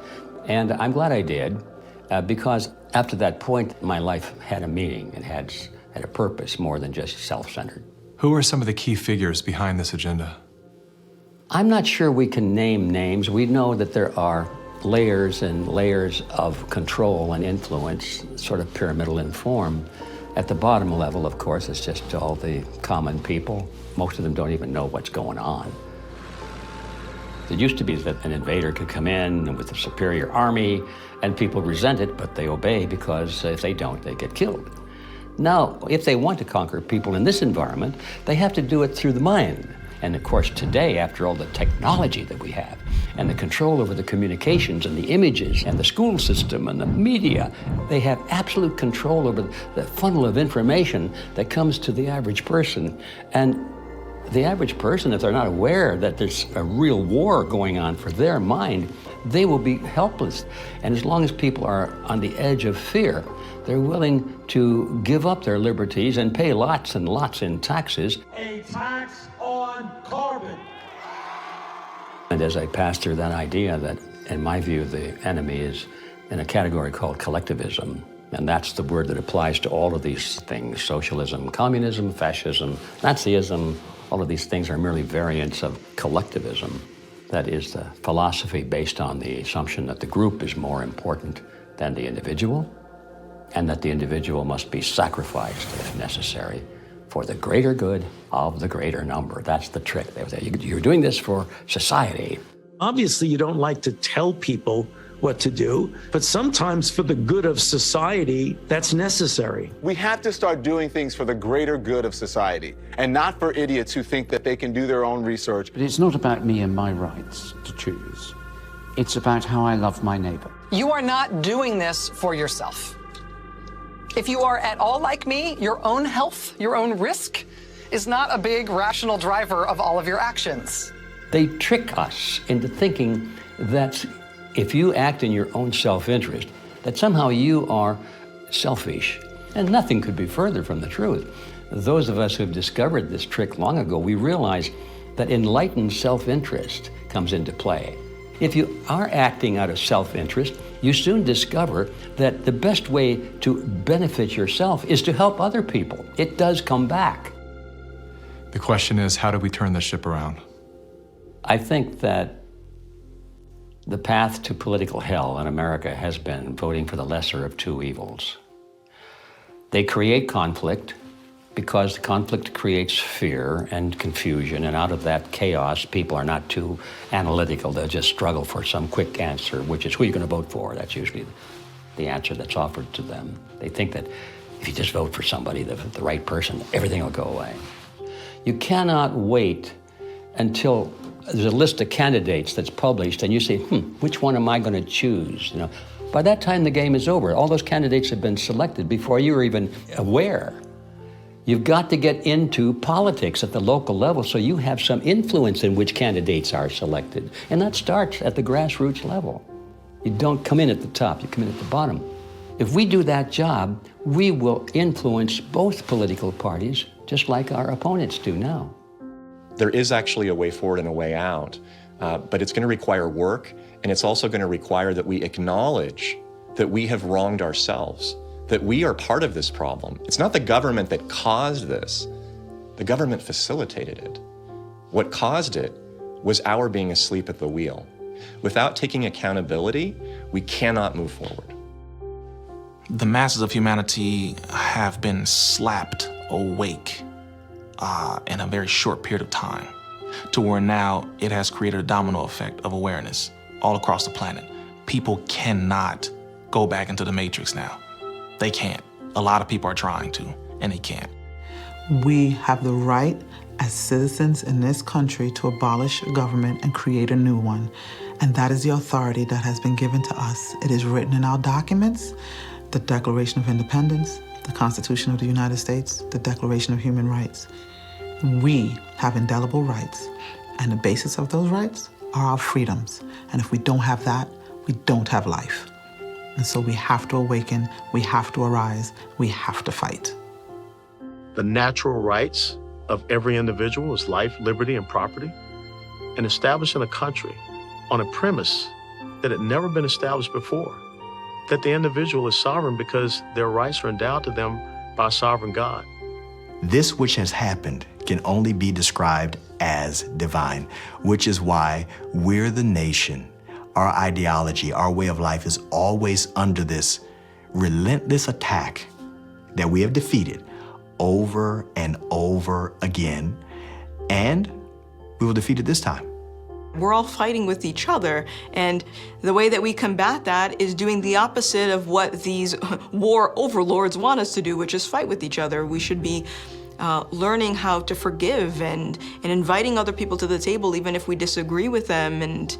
And I'm glad I did, because after that point, my life had a meaning and had a purpose more than just self-centered. Who are some of the key figures behind this agenda? I'm not sure we can name names. We know that there are layers and layers of control and influence, sort of pyramidal in form. At the bottom level, of course, it's just all the common people. Most of them don't even know what's going on. It used to be that an invader could come in with a superior army, and people resent it, but they obey because if they don't, they get killed. Now, if they want to conquer people in this environment, they have to do it through the mind. And of course, today, after all the technology that we have, and the control over the communications and the images and the school system and the media, they have absolute control over the funnel of information that comes to the average person. And the average person, if they're not aware that there's a real war going on for their mind, they will be helpless. And as long as people are on the edge of fear, they're willing to give up their liberties and pay lots and lots in taxes. A tax on carbon. And as I passed through that idea that, in my view, the enemy is in a category called collectivism. And that's the word that applies to all of these things: socialism, communism, fascism, Nazism. All of these things are merely variants of collectivism. That is the philosophy based on the assumption that the group is more important than the individual, and that the individual must be sacrificed if necessary for the greater good of the greater number. That's the trick. You're doing this for society. Obviously, you don't like to tell people what to do, but sometimes for the good of society, that's necessary. We have to start doing things for the greater good of society, and not for idiots who think that they can do their own research. But it's not about me and my rights to choose. It's about how I love my neighbor. You are not doing this for yourself. If you are at all like me, your own health, your own risk is not a big rational driver of all of your actions. They trick us into thinking that if you act in your own self-interest, that somehow you are selfish. And nothing could be further from the truth. Those of us who've discovered this trick long ago, we realize that enlightened self-interest comes into play. If you are acting out of self-interest, you soon discover that the best way to benefit yourself is to help other people. It does come back. The question is, how do we turn the ship around? I think that the path to political hell in America has been voting for the lesser of two evils. They create conflict because conflict creates fear and confusion, and out of that chaos, people are not too analytical. They'll just struggle for some quick answer, which is who you're going to vote for. That's usually the answer that's offered to them. They think that if you just vote for somebody, the right person, everything will go away. You cannot wait until there's a list of candidates that's published and you say, which one am I going to choose? You know, by that time the game is over. All those candidates have been selected before you were even aware. You've got to get into politics at the local level so you have some influence in which candidates are selected. And that starts at the grassroots level. You don't come in at the top, you come in at the bottom. If we do that job, we will influence both political parties just like our opponents do now. There is actually a way forward and a way out, but it's going to require work, and it's also going to require that we acknowledge that we have wronged ourselves, that we are part of this problem. It's not the government that caused this. The government facilitated it. What caused it was our being asleep at the wheel. Without taking accountability, we cannot move forward. The masses of humanity have been slapped awake in a very short period of time, to where now it has created a domino effect of awareness all across the planet. People cannot go back into the matrix now. They can't. A lot of people are trying to, and they can't. We have the right as citizens in this country to abolish government and create a new one. And that is the authority that has been given to us. It is written in our documents the Declaration of Independence, the Constitution of the United States, the Declaration of Human Rights. We have indelible rights, and the basis of those rights are our freedoms. And if we don't have that, we don't have life. And so we have to awaken, we have to arise, we have to fight. The natural rights of every individual is life, liberty, and property, and establishing a country on a premise that had never been established before, that the individual is sovereign because their rights are endowed to them by a sovereign God. This which has happened can only be described as divine, which is why we're the nation. Our ideology, our way of life is always under this relentless attack that we have defeated over and over again, and we will defeat it this time. We're all fighting with each other, and the way that we combat that is doing the opposite of what these war overlords want us to do, which is fight with each other. We should be learning how to forgive and inviting other people to the table even if we disagree with them, and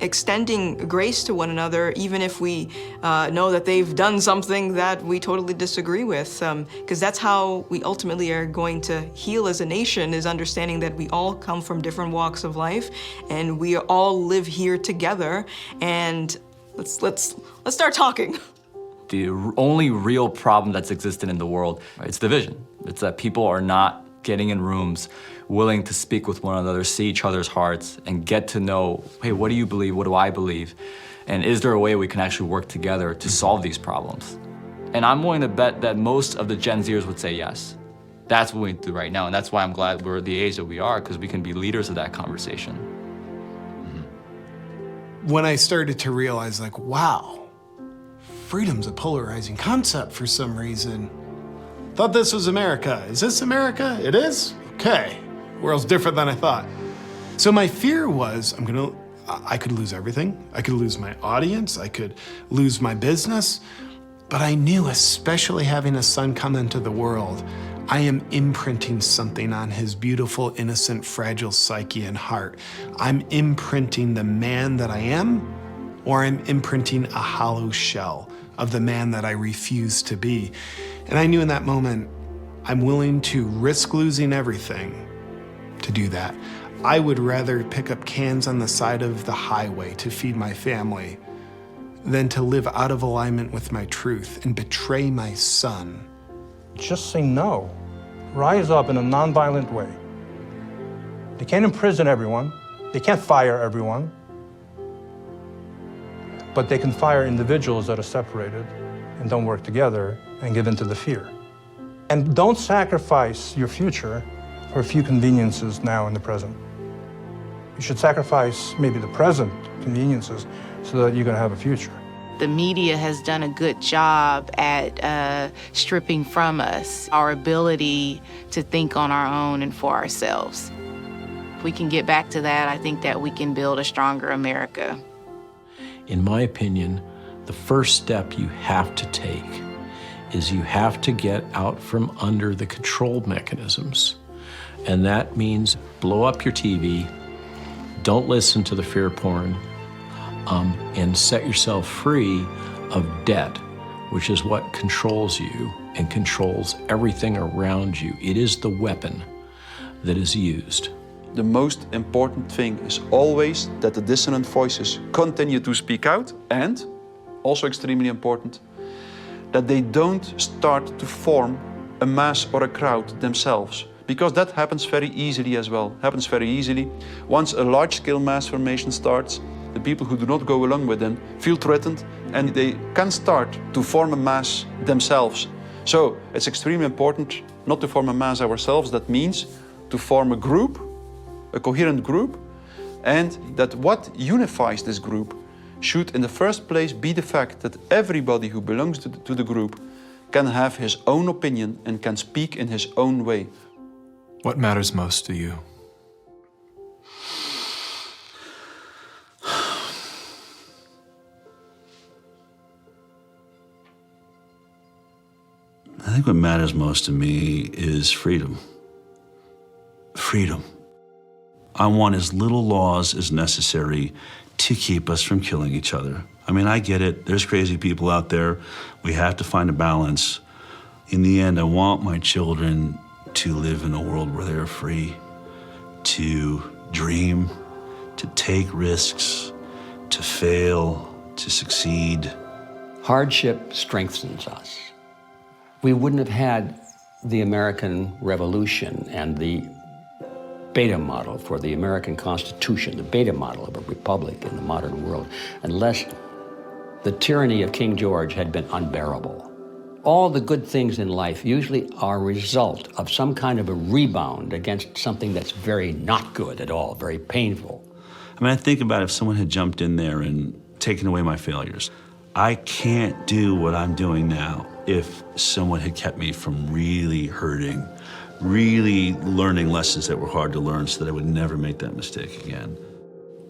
extending grace to one another even if we know that they've done something that we totally disagree with, because that's how we ultimately are going to heal as a nation, is understanding that we all come from different walks of life and we all live here together, and let's start talking. The only real problem that's existed in the world, it's division. It's that people are not getting in rooms, willing to speak with one another, see each other's hearts, and get to know, hey, what do you believe? What do I believe? And is there a way we can actually work together to solve these problems? And I'm willing to bet that most of the Gen Zers would say yes. That's what we do right now, and that's why I'm glad we're the age that we are, because we can be leaders of that conversation. When I started to realize, like, wow, freedom's a polarizing concept for some reason. Thought this was America. Is this America? It is? Okay. World's different than I thought. So my fear was, I could lose everything. I could lose my audience. I could lose my business. But I knew, especially having a son come into the world, I am imprinting something on his beautiful, innocent, fragile psyche and heart. I'm imprinting the man that I am, or I'm imprinting a hollow shell of the man that I refuse to be. And I knew in that moment, I'm willing to risk losing everything to do that. I would rather pick up cans on the side of the highway to feed my family than to live out of alignment with my truth and betray my son. Just say no. Rise up in a nonviolent way. They can't imprison everyone. They can't fire everyone. But they can fire individuals that are separated and don't work together and give in to the fear. And don't sacrifice your future for a few conveniences now in the present. You should sacrifice maybe the present conveniences so that you're going to have a future. The media has done a good job at stripping from us our ability to think on our own and for ourselves. If we can get back to that, I think that we can build a stronger America. In my opinion, the first step you have to take is you have to get out from under the control mechanisms. And that means blow up your TV, don't listen to the fear porn, and set yourself free of debt, which is what controls you and controls everything around you. It is the weapon that is used. The most important thing is always that the dissonant voices continue to speak out, and, also extremely important, that they don't start to form a mass or a crowd themselves, because that happens very easily as well, happens very easily. Once a large-scale mass formation starts, the people who do not go along with them feel threatened, and they can start to form a mass themselves. So it's extremely important not to form a mass ourselves. That means to form a group, a coherent group, and that what unifies this group should in the first place be the fact that everybody who belongs to the group can have his own opinion and can speak in his own way. What matters most to you? I think what matters most to me is freedom. Freedom. I want as little laws as necessary to keep us from killing each other. I mean, I get it. There's crazy people out there. We have to find a balance. In the end, I want my children to live in a world where they're free to dream, to take risks, to fail, to succeed. Hardship strengthens us. We wouldn't have had the American Revolution and the beta model for the American Constitution, the beta model of a republic in the modern world, unless the tyranny of King George had been unbearable. All the good things in life usually are a result of some kind of a rebound against something that's very not good at all, very painful. I mean, I think about if someone had jumped in there and taken away my failures. I can't do what I'm doing now if someone had kept me from really hurting, really learning lessons that were hard to learn so that I would never make that mistake again.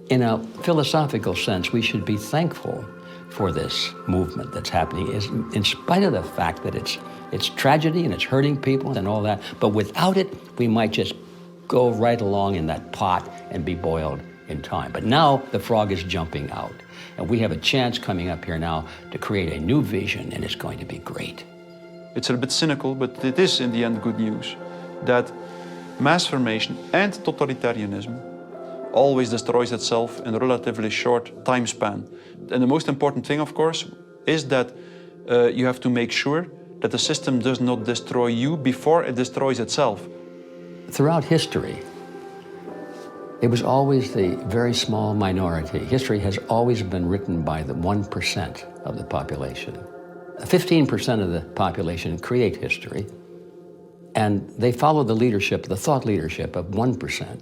In a philosophical sense, we should be thankful for this movement that's happening, in spite of the fact that it's tragedy and it's hurting people and all that. But without it, we might just go right along in that pot and be boiled in time. But now the frog is jumping out. And we have a chance coming up here now to create a new vision, and it's going to be great. It's a bit cynical, but it is in the end good news that mass formation and totalitarianism always destroys itself in a relatively short time span. And the most important thing, of course, is that you have to make sure that the system does not destroy you before it destroys itself. Throughout history, it was always the very small minority. History has always been written by the 1% of the population. 15% of the population create history, and they follow the leadership, the thought leadership of 1%.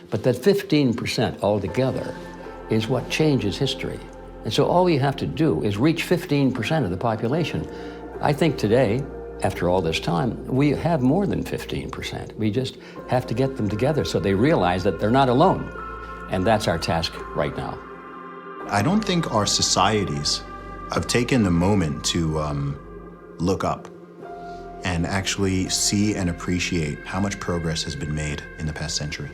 But that 15% altogether is what changes history. And so all we have to do is reach 15% of the population. I think today, after all this time, we have more than 15%. We just have to get them together so they realize that they're not alone. And that's our task right now. I don't think our societies have taken the moment to look up and actually see and appreciate how much progress has been made in the past century.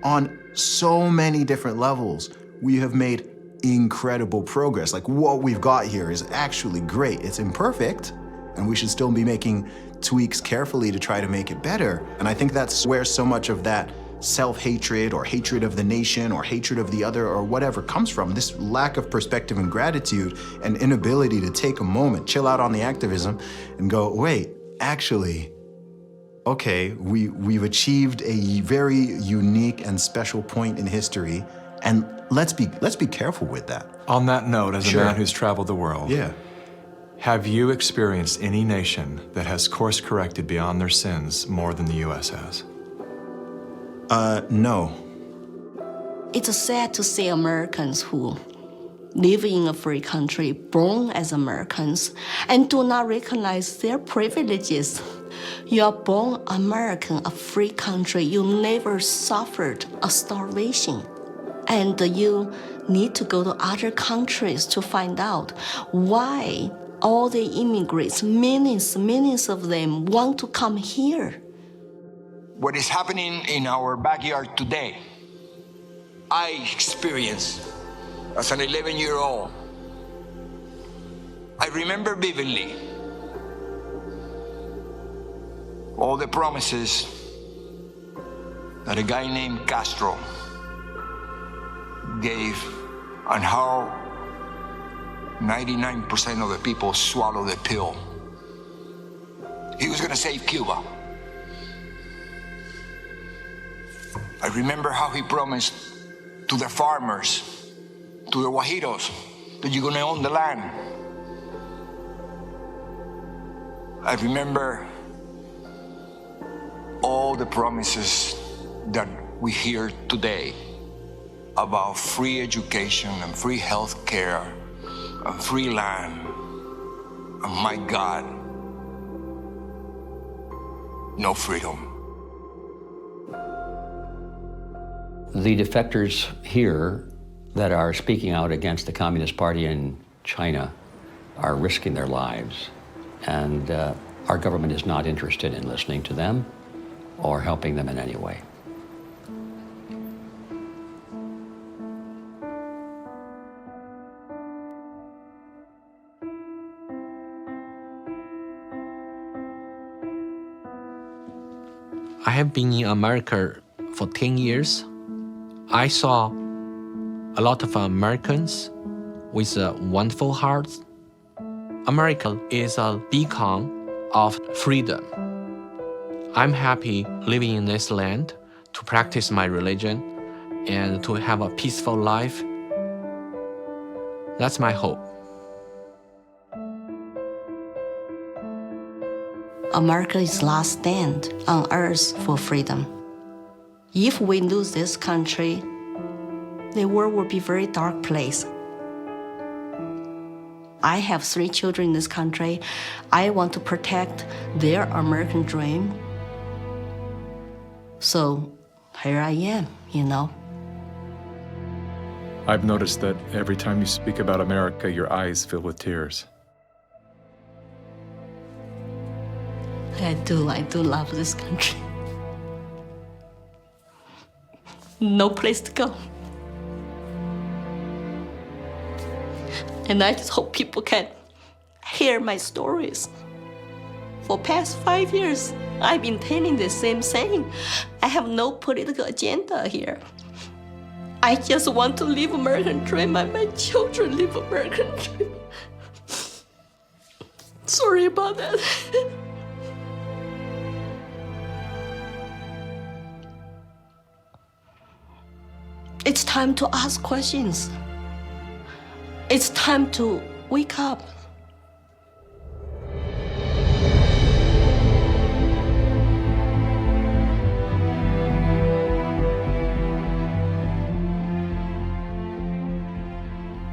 On so many different levels, we have made incredible progress. Like, what we've got here is actually great. It's imperfect, and we should still be making tweaks carefully to try to make it better. And I think that's where so much of that self-hatred or hatred of the nation or hatred of the other or whatever comes from, this lack of perspective and gratitude and inability to take a moment, chill out on the activism and go, wait, actually, okay, we've achieved a very unique and special point in history, and let's be careful with that. On that note, as Sure. a man who's traveled the world, Yeah. have you experienced any nation that has course-corrected beyond their sins more than the U.S. has? No. It's sad to see Americans who live in a free country, born as Americans, and do not recognize their privileges. You are born American, a free country. You never suffered a starvation. And you need to go to other countries to find out why all the immigrants, millions of them, want to come here. What is happening in our backyard today, I experienced as an 11-year-old. I remember vividly all the promises that a guy named Castro gave and how 99% of the people swallowed the pill. He was gonna save Cuba. I remember how he promised to the farmers, to the Guajiros, that you're gonna own the land. I remember all the promises that we hear today about free education and free health care and free land. And my God, no freedom. The defectors here that are speaking out against the Communist Party in China are risking their lives. And our government is not interested in listening to them or helping them in any way. I have been in America for 10 years. I saw a lot of Americans with wonderful hearts. America is a beacon of freedom. I'm happy living in this land to practice my religion and to have a peaceful life. That's my hope. America is last stand on earth for freedom. If we lose this country, the world will be a very dark place. I have 3 children in this country. I want to protect their American dream. So here I am, you know. I've noticed that every time you speak about America, your eyes fill with tears. I do love this country. No place to go. And I just hope people can hear my stories. For past 5 years, I've been telling the same thing. I have no political agenda here. I just want to live American dream and my children live American dream. Sorry about that. It's time to ask questions. It's time to wake up.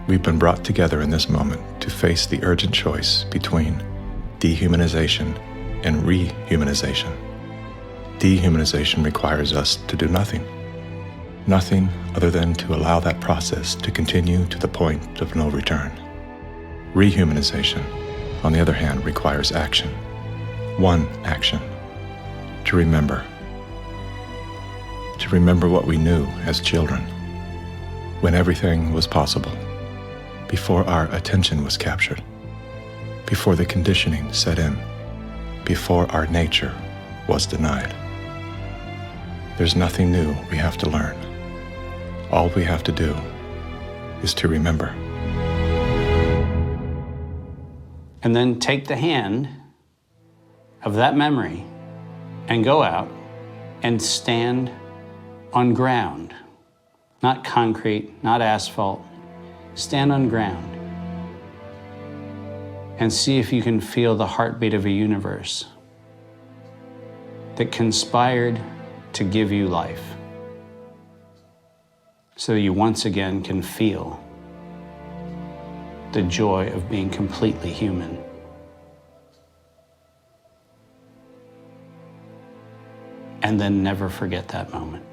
We've been brought together in this moment to face the urgent choice between dehumanization and rehumanization. Dehumanization requires us to do nothing. Nothing other than to allow that process to continue to the point of no return. Rehumanization, on the other hand, requires action. One action: to remember. To remember what we knew as children, when everything was possible, before our attention was captured, before the conditioning set in, before our nature was denied. There's nothing new we have to learn. All we have to do is to remember. And then take the hand of that memory and go out and stand on ground, not concrete, not asphalt. Stand on ground and see if you can feel the heartbeat of a universe that conspired to give you life, so you once again can feel the joy of being completely human. And then never forget that moment.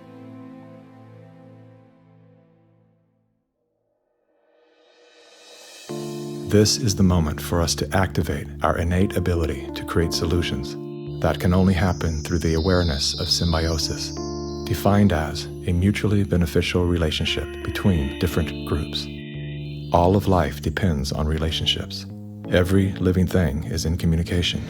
This is the moment for us to activate our innate ability to create solutions. That can only happen through the awareness of symbiosis, defined as a mutually beneficial relationship between different groups. All of life depends on relationships. Every living thing is in communication,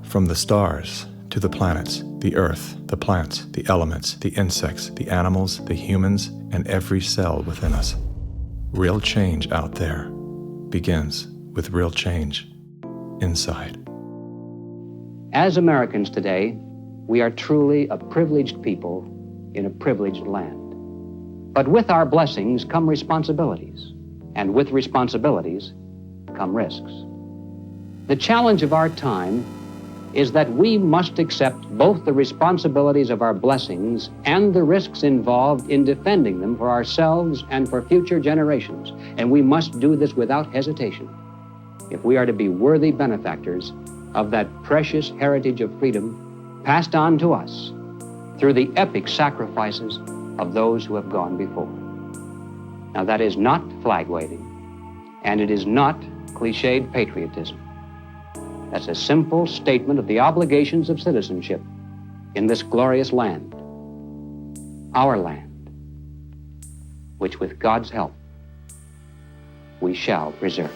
from the stars to the planets, the earth, the plants, the elements, the insects, the animals, the humans, and every cell within us. Real change out there begins with real change inside. As Americans today, we are truly a privileged people in a privileged land. But with our blessings come responsibilities, and with responsibilities come risks. The challenge of our time is that we must accept both the responsibilities of our blessings and the risks involved in defending them for ourselves and for future generations. And we must do this without hesitation if we are to be worthy benefactors of that precious heritage of freedom passed on to us through the epic sacrifices of those who have gone before. Now, that is not flag waving, and it is not cliched patriotism. That's a simple statement of the obligations of citizenship in this glorious land, our land, which with God's help we shall preserve.